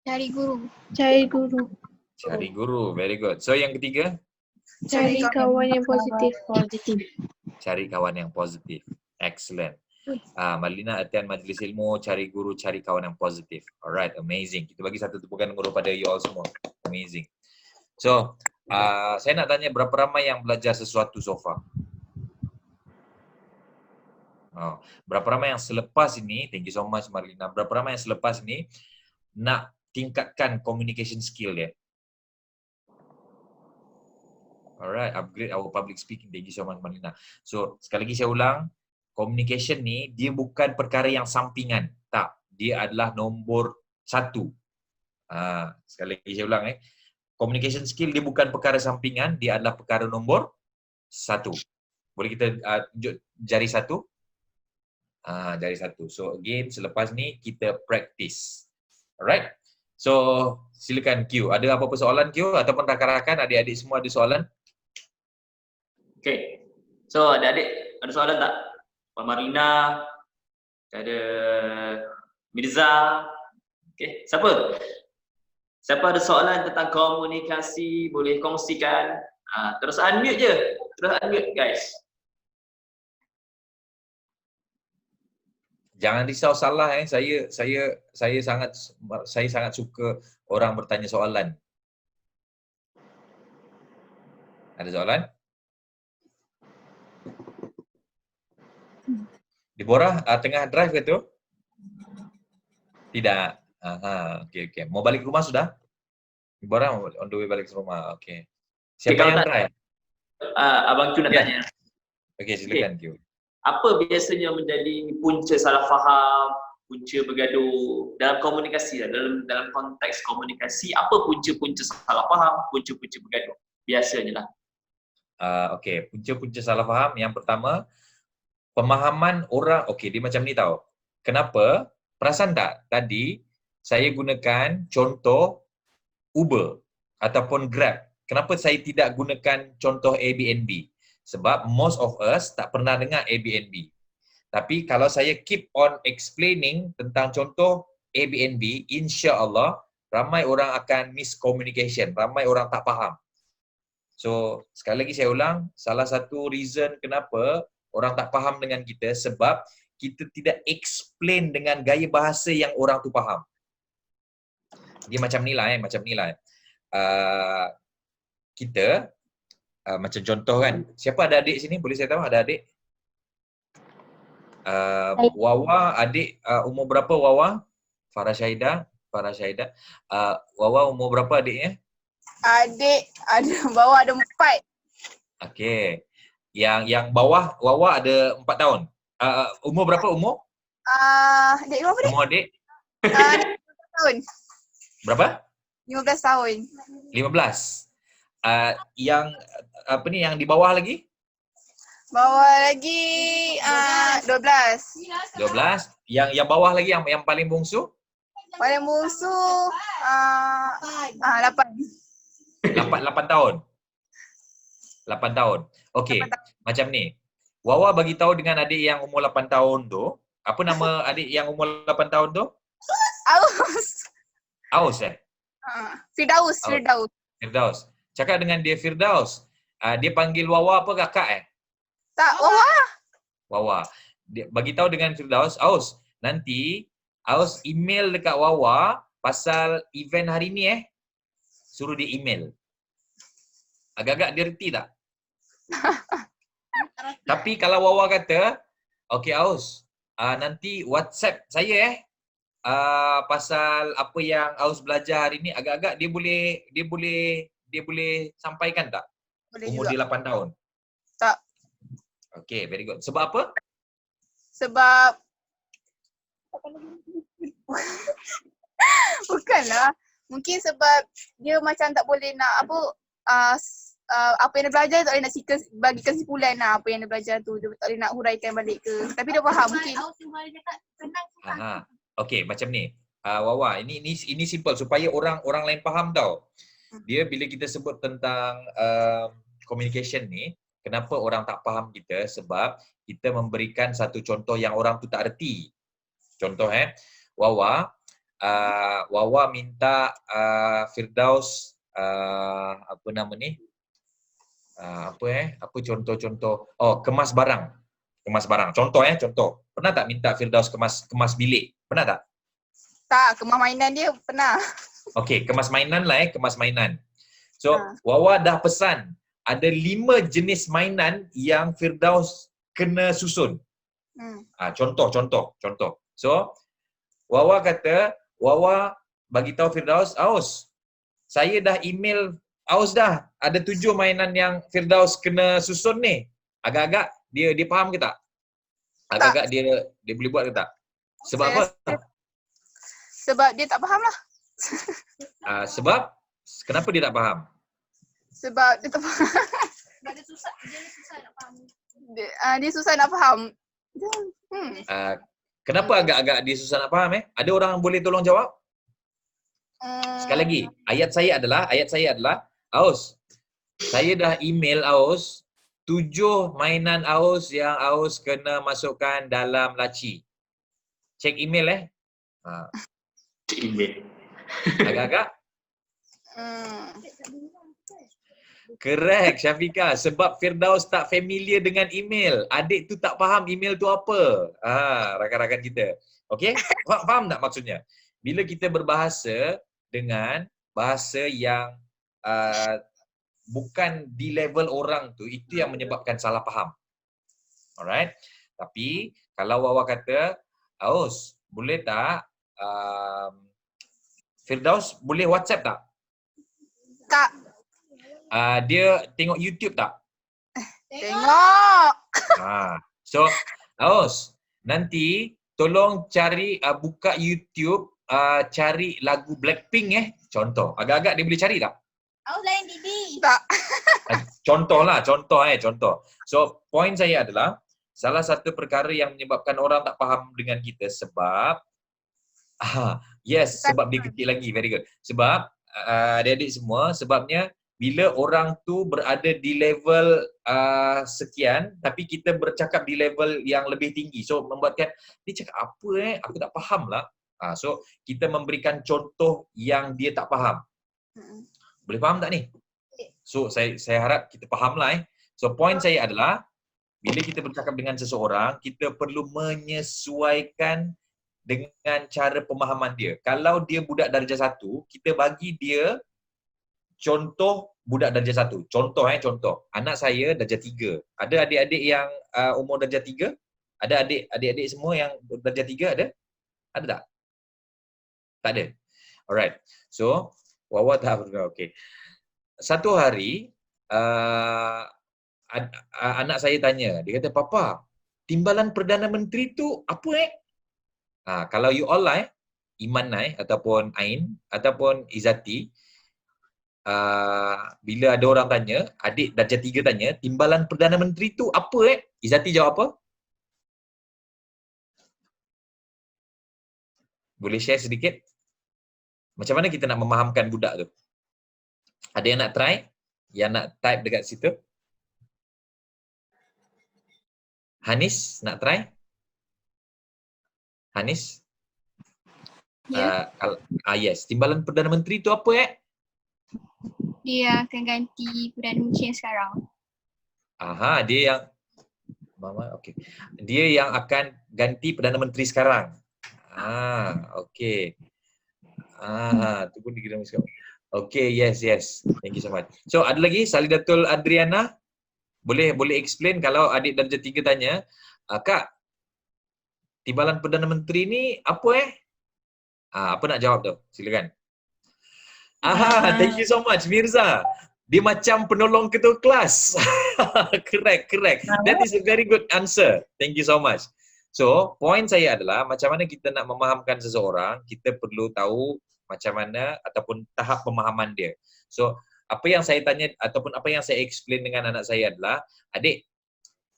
Cari guru. Cari guru. cari guru. Very good. So yang ketiga, Cari kawan yang positif. cari kawan yang positif. Excellent. Malina attend majlis ilmu, cari guru, cari kawan yang positif. Alright, amazing. Kita bagi satu tepukan guru pada you all semua. Amazing. So, saya nak tanya berapa ramai yang belajar sesuatu so far? Berapa ramai yang selepas ini, thank you so much Marlina, berapa ramai yang selepas ini nak tingkatkan communication skill dia? Alright, upgrade our public speaking. Thank you so much Marlina. So, sekali lagi saya ulang, communication ni dia bukan perkara yang sampingan. Tak, dia adalah nombor 1. Sekali lagi saya ulang communication skill dia bukan perkara sampingan, dia adalah perkara nombor 1. Boleh kita tunjuk jari 1? Jari 1. So again, selepas ni kita practice. Alright. So silakan Q. Ada apa-apa soalan Q ataupun rakan-rakan, adik-adik semua ada soalan? Okay. So adik-adik ada soalan tak? Pak Marlina, ada Mirza. Okay, siapa? Siapa ada soalan tentang komunikasi boleh kongsikan. Terus unmute je. Terus unmute guys. Jangan risau salah saya sangat suka orang bertanya soalan. Ada soalan? Deborah tengah drive ke tu? Tidak. Okey. Mau balik rumah sudah? Deborah on the way balik ke rumah. Okey. Siapa yang drive? Abang Q nak tanya. Okey, silakan Q. Apa biasanya menjadi punca salah faham, punca bergaduh dalam komunikasi, dalam konteks komunikasi, apa punca-punca salah faham, punca-punca bergaduh? Biasanya lah. Okey, punca-punca salah faham yang pertama, pemahaman orang. Okey, dia macam ni tau. Kenapa? Perasan tak tadi saya gunakan contoh Uber ataupun Grab. Kenapa saya tidak gunakan contoh Airbnb? Sebab most of us tak pernah dengar Airbnb. Tapi kalau saya keep on explaining tentang contoh Airbnb, insya-Allah ramai orang akan miscommunication, ramai orang tak faham. So, sekali lagi saya ulang, salah satu reason kenapa orang tak faham dengan kita sebab kita tidak explain dengan gaya bahasa yang orang tu faham. Dia macam ni lah kita macam contoh kan, siapa ada adik sini? Boleh saya tahu ada adik? Wawa, adik umur berapa Wawa? Farah Syahidah. Wawa umur berapa adiknya? Adik ada bawah ada 4. Okey. Yang bawah Wawa ada 4 tahun. Umur berapa umur? Adik berapa ni? Umur adik? 15 tahun. Berapa? 15 tahun. 15. Yang apa ni yang di bawah lagi? Bawah lagi 12. 12. Yang bawah lagi yang paling bungsu? Paling bungsu 8. 8 tahun. 8 tahun. Okey, macam ni. Wawa bagi tahu dengan adik yang umur 8 tahun tu, apa nama adik yang umur 8 tahun tu? Aus. Aus Firdaus. Cakap dengan dia Firdaus. Dia panggil Wawa apa kakak Tak, Wawa. Wawa. Dia bagi tahu dengan Firdaus, Aus, nanti Aus email dekat Wawa pasal event hari ni Suruh dia email. Agak-agak dia reti tak? Tapi kalau Wawa kata, okey Aus, nanti WhatsApp saya pasal apa yang Aus belajar hari ni, agak-agak dia boleh sampaikan tak? Boleh Umur juga. dia 8 tahun. Tak. Okay, very good. Sebab apa? Sebab bukanlah. Mungkin sebab dia macam tak boleh nak apa yang dia belajar tak boleh nak bagi kesimpulan lah apa yang dia belajar tu. Dia tak boleh nak huraikan balik ke. Tapi dia faham mungkin. Okay, macam ni. Wawa, ini simple supaya orang lain faham tau. Dia bila kita sebut tentang communication ni, kenapa orang tak faham kita? Sebab kita memberikan satu contoh yang orang tu tak erti. Contoh Wawa, Wawa minta Firdaus apa nama ni? Apa contoh-contoh? Oh, kemas barang. Kemas barang. Contoh. Pernah tak minta Firdaus kemas bilik? Pernah tak? Tak, kemas mainan dia pernah. Okey, kemas mainan lah kemas mainan. So, Ha. Wawa dah pesan ada 5 jenis mainan yang Firdaus kena susun. Contoh. So, Wawa kata, Wawa bagi tahu Firdaus, Aus, saya dah email Aus dah. Ada 7 mainan yang Firdaus kena susun ni. Agak-agak dia faham ke tak? Agak-agak dia boleh buat ke tak? Sebab Saya apa? Sebab dia tak faham lah. Sebab kenapa dia tak faham? Sebab dia tak faham. Dia susah nak faham. Kenapa agak-agak dia susah nak faham Ada orang boleh tolong jawab? Sekali lagi, ayat saya adalah Aus, saya dah email Aus 7 mainan Aus yang Aus kena masukkan dalam laci. Cek email Email. Agak-agak? Correct Syafiqah, sebab Firdaus tak familiar dengan email. Adik tu tak faham email tu apa. Rakan-rakan kita. Okey? Faham tak maksudnya? Bila kita berbahasa dengan bahasa yang bukan di level orang tu, itu yang menyebabkan salah faham. Alright? Tapi kalau Wawa kata, Aus, boleh tak Firdaus boleh WhatsApp tak? Tak. Dia tengok YouTube tak? Tengok. So, Aus, nanti tolong cari buka YouTube, cari lagu Blackpink contoh. Agak-agak dia boleh cari tak? Aus lain Didi. Tak. Contoh. So, point saya adalah salah satu perkara yang menyebabkan orang tak faham dengan kita sebab sebab dia kecil lagi. Very good. Sebab adik-adik semua, sebabnya bila orang tu berada di level sekian tapi kita bercakap di level yang lebih tinggi. So membuatkan dia cakap apa aku tak faham lah. So kita memberikan contoh yang dia tak faham. Boleh faham tak ni? So saya harap kita faham lah So point saya adalah bila kita bercakap dengan seseorang, kita perlu menyesuaikan dengan cara pemahaman dia. Kalau dia budak darjah 1, kita bagi dia contoh budak darjah 1. Contoh. Anak saya darjah 3. Ada adik-adik yang umur darjah 3? Ada adik-adik semua yang darjah 3 ada? Ada tak? Tak ada. Alright. So, Wawa tak okey. Satu hari anak saya tanya, dia kata, "Papa, timbalan Perdana Menteri tu apa kalau you all Iman ataupun Ain ataupun Izati, bila ada orang tanya, adik darjah 3 tanya, timbalan Perdana Menteri tu apa Izati jawab apa? Boleh share sedikit? Macam mana kita nak memahamkan budak tu? Ada yang nak try? Yang nak type dekat situ? Hanis, nak try? Hanis? Yes. Timbalan Perdana Menteri tu apa Dia akan ganti Perdana Menteri yang sekarang. dia yang okey. Dia yang akan ganti Perdana Menteri sekarang. Okey. Tu pun dikira sekarang. Okey, yes. Thank you so much. So, ada lagi Salidatul Adriana? Boleh explain kalau adik darjah 3 tanya, Kak, timbalan Perdana Menteri ni apa apa nak jawab tu? Silakan. Thank you so much Mirza. Dia macam penolong ketua kelas. Correct. That is a very good answer. Thank you so much. So, point saya adalah macam mana kita nak memahamkan seseorang, kita perlu tahu macam mana ataupun tahap pemahaman dia. So, apa yang saya tanya ataupun apa yang saya explain dengan anak saya adalah, adik,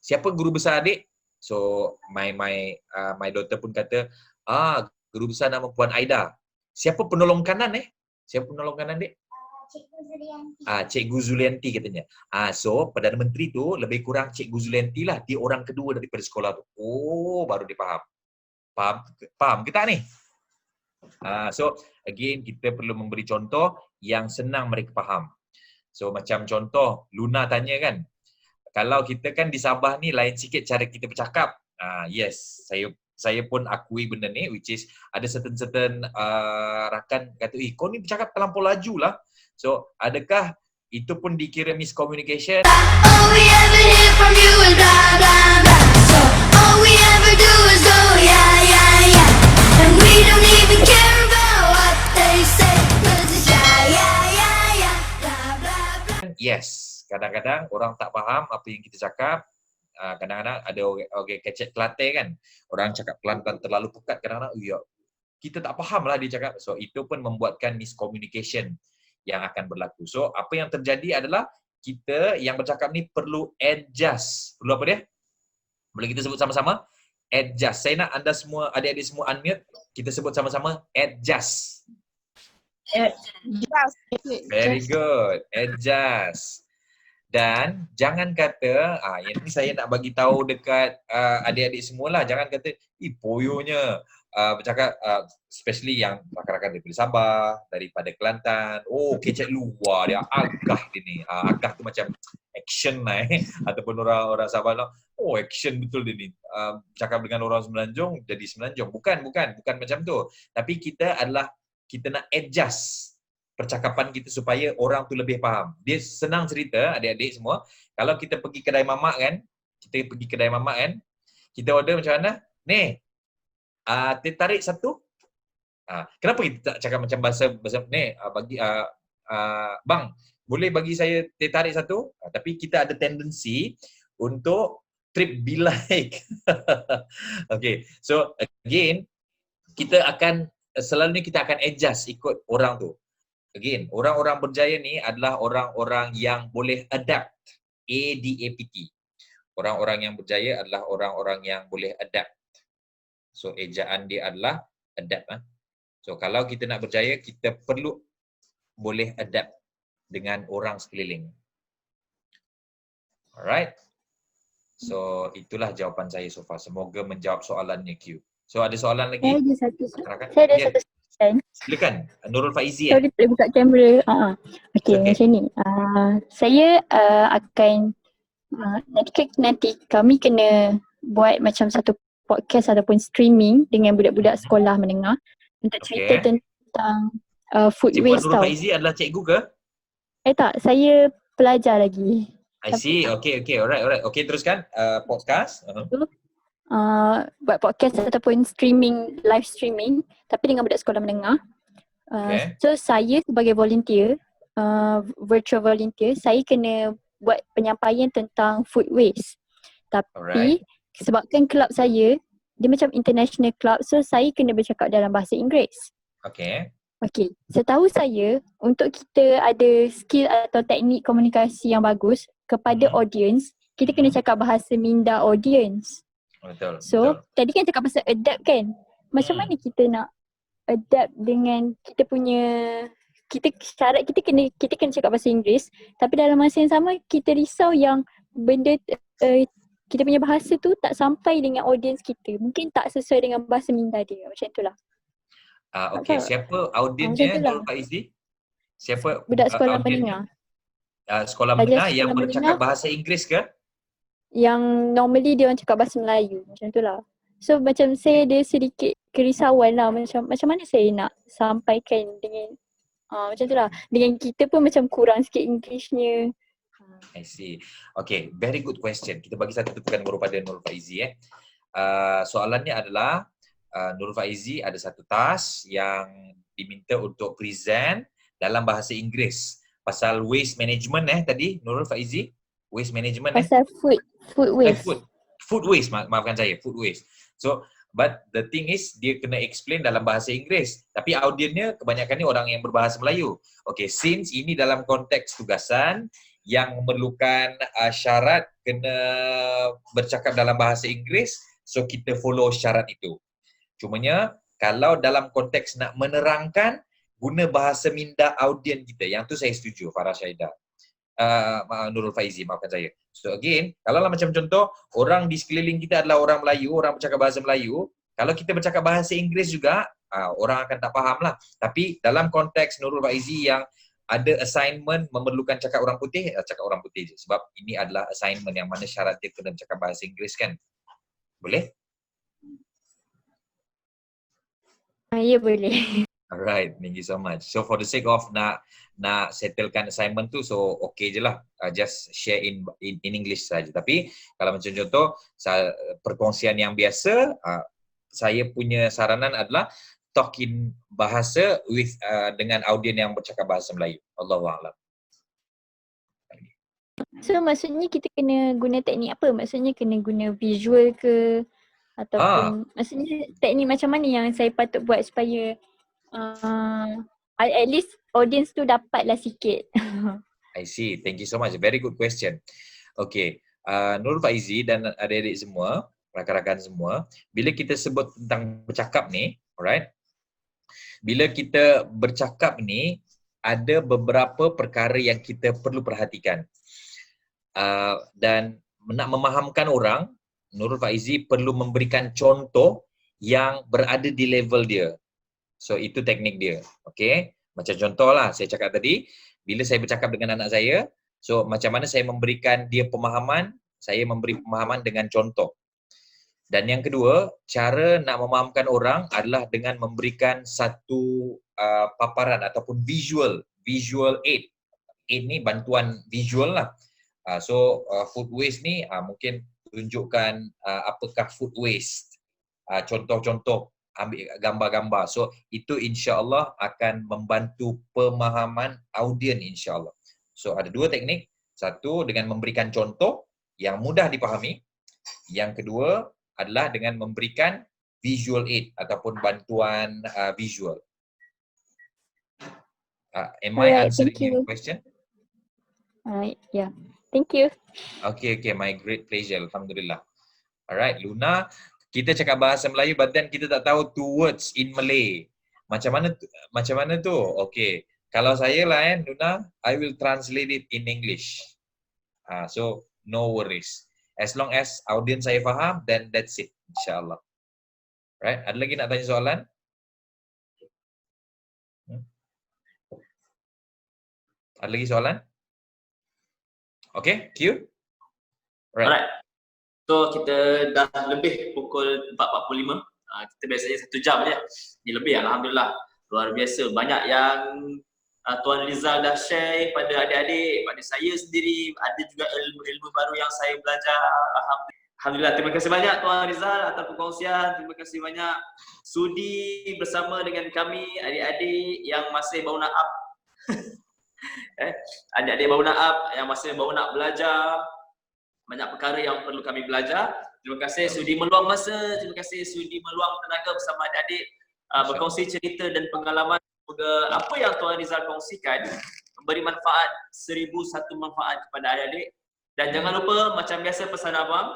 siapa guru besar adik? So, my daughter pun kata, guru besar nama Puan Aida. Siapa penolong kanan Siapa penolong kanan adik? Cikgu Zulianti. Cikgu Zulianti katanya. So Perdana Menteri tu lebih kurang Cikgu Zulianti lah. Dia orang kedua daripada sekolah tu. Oh, baru dia faham. Faham ke tak ni? So again kita perlu memberi contoh yang senang mereka faham. So macam contoh Luna tanya kan, kalau kita kan di Sabah ni lain sikit cara kita bercakap. Yes, saya pun akui benda ni, which is ada certain rakan kata, kau ni bercakap terlampau laju lah. So adakah itu pun dikira miscommunication? All we ever hear from you is blah blah blah. So all we ever do is go yeah yeah yeah, and we don't even care about what they say, 'cause it's yeah yeah yeah yeah blah blah blah. Yes, kadang-kadang orang tak faham apa yang kita cakap. Kadang-kadang ada orang kecek Kelantan kan, orang cakap pelan-pelan terlalu pekat, kadang-kadang kita tak faham lah dia cakap. So itu pun membuatkan miscommunication yang akan berlaku. So apa yang terjadi adalah kita yang bercakap ni perlu adjust. Perlu apa dia? Boleh kita sebut sama-sama? Adjust. Saya nak anda semua, adik-adik semua unmute. Kita sebut sama-sama adjust. Very good. Adjust. Dan jangan kata, yang ni saya nak bagi tahu dekat adik-adik semualah, jangan kata, poyonya bercakap, especially yang rakan-rakan daripada Sabah, daripada Kelantan, kecek luar dia, agah dia ni. Agah tu macam action lah ataupun orang Sabah lah, action betul dia ni. Cakap dengan orang Semenanjung, jadi Semenanjung. Bukan macam tu. Tapi kita nak adjust percakapan kita supaya orang tu lebih faham. Dia senang cerita, adik-adik semua. Kalau kita pergi kedai mamak kan, kita order macam mana? Ni, teh tarik satu. Kenapa kita tak cakap macam bahasa ni, bang, boleh bagi saya teh tarik satu? Tapi kita ada tendensi untuk trip bilaik. Okay, so again, selalunya kita akan adjust ikut orang tu. Again, orang-orang berjaya ni adalah orang-orang yang boleh adapt. ADAPT. Orang-orang yang berjaya adalah orang-orang yang boleh adapt. So, ejaan dia adalah adapt. So, kalau kita nak berjaya, kita perlu boleh adapt dengan orang sekeliling. Alright. So, itulah jawapan saya so far. Semoga menjawab soalannya Q. So, ada soalan lagi? Saya ada satu Silakan. Saya ada Ya. satu soalan. Silakan. Nurul Faizi. Sorry, boleh buka kamera. Okey, Okay. macam ni. Saya akan nanti kami kena buat macam satu podcast ataupun streaming dengan budak-budak sekolah menengah untuk cerita Okay. tentang food Cikgu waste Nurul tau. Faizi adalah cikgu ke? Tak, saya pelajar lagi. I see. Okay. Alright. Okay, teruskan. Podcast. Buat podcast ataupun live streaming tapi dengan budak sekolah menengah. Okay. So saya sebagai volunteer, virtual volunteer, saya kena buat penyampaian tentang food waste. Tapi sebabkan kelab saya, dia macam international club, so saya kena bercakap dalam bahasa Inggeris. Okay. Okay, setahu saya untuk kita ada skill atau teknik komunikasi yang bagus kepada audience, kita kena cakap bahasa minda audience. Betul. So, tadi kan cakap pasal adapt kan? Macam mana kita nak adapt dengan kita punya syarat kita kena cakap bahasa Inggeris, tapi dalam masa yang sama kita risau yang benda kita punya bahasa tu tak sampai dengan audience kita. Mungkin tak sesuai dengan bahasa minda dia. Macam itulah. Okay, siapa audiensnya Nurul Faizi? Siapa Budak sekolah audiensnya? menengah. Sekolah Pelajar menengah yang sekolah bercakap menengah. bahasa Inggeris ke? Yang normally dia orang cakap bahasa Melayu. Macam itulah. So macam saya ada sedikit kerisauan lah. Macam mana saya nak sampaikan dengan macam itulah. Dengan kita pun macam kurang sikit Englishnya. I see. Okay, very good question. Kita bagi satu tepukan kepada Nurul Faizi. Soalannya adalah Nurul Faizi ada satu task yang diminta untuk present dalam bahasa Inggeris pasal waste management tadi Nurul Faizi, waste management Pasal food waste. Food waste, maafkan saya, food waste. So, but the thing is dia kena explain dalam bahasa Inggeris, tapi audiennya kebanyakan ni orang yang berbahasa Melayu. Okay, since ini dalam konteks tugasan yang memerlukan syarat kena bercakap dalam bahasa Inggeris, so kita follow syarat itu. Cumanya kalau dalam konteks nak menerangkan, guna bahasa minda audien kita. Yang tu saya setuju, Farah Syahidah. Nurul Faizi, maafkan saya. So again, kalau lah macam contoh, orang di sekeliling kita adalah orang Melayu, orang bercakap bahasa Melayu, kalau kita bercakap bahasa Inggeris juga, orang akan tak faham lah. Tapi dalam konteks Nurul Faizi yang ada assignment memerlukan cakap orang putih, cakap orang putih je. Sebab ini adalah assignment yang mana syarat dia kena cakap bahasa Inggeris kan. Boleh? Ya boleh. Alright, thank you so much. So for the sake of nak settlekan assignment tu, so okay je lah. Just share in English saja. Tapi kalau macam contoh perkongsian yang biasa, saya punya saranan adalah talking bahasa with dengan audien yang bercakap bahasa Melayu. Allahuakbar. So maksudnya kita kena guna teknik apa? Maksudnya kena guna visual ke? Ataupun maksudnya teknik macam mana yang saya patut buat supaya at least audience tu dapatlah sikit. I see. Thank you so much. Very good question. Okay. Nurul Faizi dan adik-adik semua, rakan-rakan semua, bila kita sebut tentang bercakap ni, alright? Bila kita bercakap ni, ada beberapa perkara yang kita perlu perhatikan. Dan nak memahamkan orang, Nurul Faizi perlu memberikan contoh yang berada di level dia. So itu teknik dia. Okay? Macam contohlah saya cakap tadi, bila saya bercakap dengan anak saya, so macam mana saya memberikan dia pemahaman, saya memberi pemahaman dengan contoh. Dan yang kedua, cara nak memahamkan orang adalah dengan memberikan satu paparan ataupun visual aid. Aid ni bantuan visual lah. So food waste ni mungkin tunjukkan apakah food waste. Contoh-contoh, ambil gambar-gambar. So itu insya-Allah akan membantu pemahaman audien insya-Allah. So ada dua teknik. Satu dengan memberikan contoh yang mudah dipahami. Yang kedua adalah dengan memberikan visual aid ataupun bantuan visual. Am I answering your question? Yeah. Thank you. Okay, my great pleasure. Alhamdulillah. Alright, Luna, kita cakap bahasa Melayu but then kita tak tahu two words in Malay. Macam mana tu? Okay. Kalau saya lah Luna, I will translate it in English. So no worries. As long as audience saya faham, then that's it, insyaAllah. Right? Ada lagi nak tanya soalan? Ada lagi soalan? Okay, Q? Alright. So kita dah lebih pukul 4.45. Kita biasanya 1 jam je. Ini lebih, alhamdulillah. Luar biasa. Banyak yang Tuan Rizal dah share pada adik-adik, pada saya sendiri. Ada juga ilmu-ilmu baru yang saya belajar. Alhamdulillah. Terima kasih banyak Tuan Rizal atas perkongsian. Terima kasih banyak sudi bersama dengan kami, adik-adik yang masih baru nak up. Adik-adik baru nak up, yang masih baru nak belajar. Banyak perkara yang perlu kami belajar. Terima kasih sudi meluang masa. Terima kasih sudi meluang tenaga bersama adik-adik. Berkongsi cerita dan pengalaman. Semoga apa yang Tuan Rizal kongsikan memberi manfaat 1001 manfaat kepada adik-adik. Dan jangan lupa macam biasa pesan abang,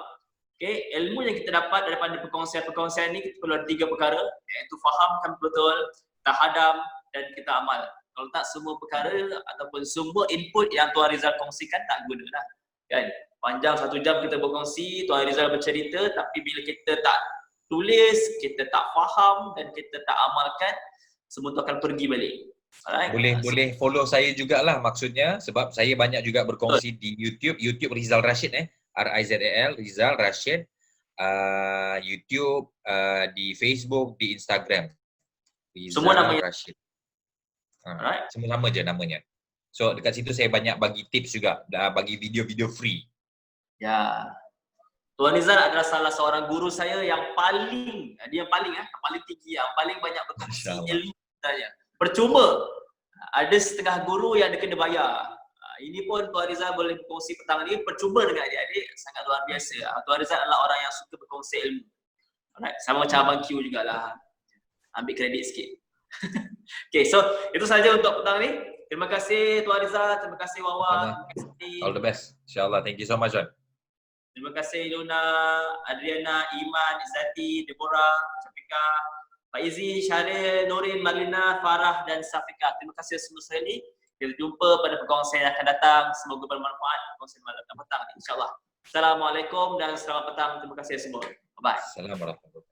okay, ilmu yang kita dapat daripada perkongsian ni kita perlu ada 3 perkara, iaitu fahamkan betul, tahadam dan kita amal. Kalau tak semua perkara ataupun semua input yang Tuan Rizal kongsikan tak guna lah. Kan? Panjang 1 jam kita berkongsi, Tuan Rizal bercerita, tapi bila kita tak tulis, kita tak faham dan kita tak amalkan, semua tu akan pergi balik. Alright. Boleh follow saya jugalah maksudnya sebab saya banyak juga berkongsi di YouTube Rizal Rashid R-I-Z-A-L Rizal Rashid, YouTube, di Facebook, di Instagram. Rizal semua namanya Rashid. Semua sama je namanya. So dekat situ saya banyak bagi tips juga, bagi video-video free. Ya. Tuan Rizal adalah salah seorang guru saya yang paling tinggi, yang paling banyak berkongsi ilmu saya. Percuma. Ada setengah guru yang dia kena bayar. Ini pun Tuan Rizal boleh berkongsi petang ni percuma dengan adik-adik, sangat luar biasa. Tuan Rizal adalah orang yang suka berkongsi ilmu. Alright, sama macam Abang Q jugalah. Ambil kredit sikit. Okay, so itu saja untuk petang ni. Terima kasih Tuan Rizal, terima kasih Wawa. All the best. InsyaAllah. Thank you so much, John. Terima kasih Luna, Adriana, Iman, Izzati, Deborah, Syafika, Pak Izzi, Syaril, Nurin, Marlina, Farah dan Safika. Terima kasih semua sekali. Kita jumpa pada perkongsian yang akan datang. Semoga bermanfaat perkongsian malam dan petang, insyaAllah. Assalamualaikum dan selamat petang. Terima kasih semua. Bye-bye. Assalamualaikum.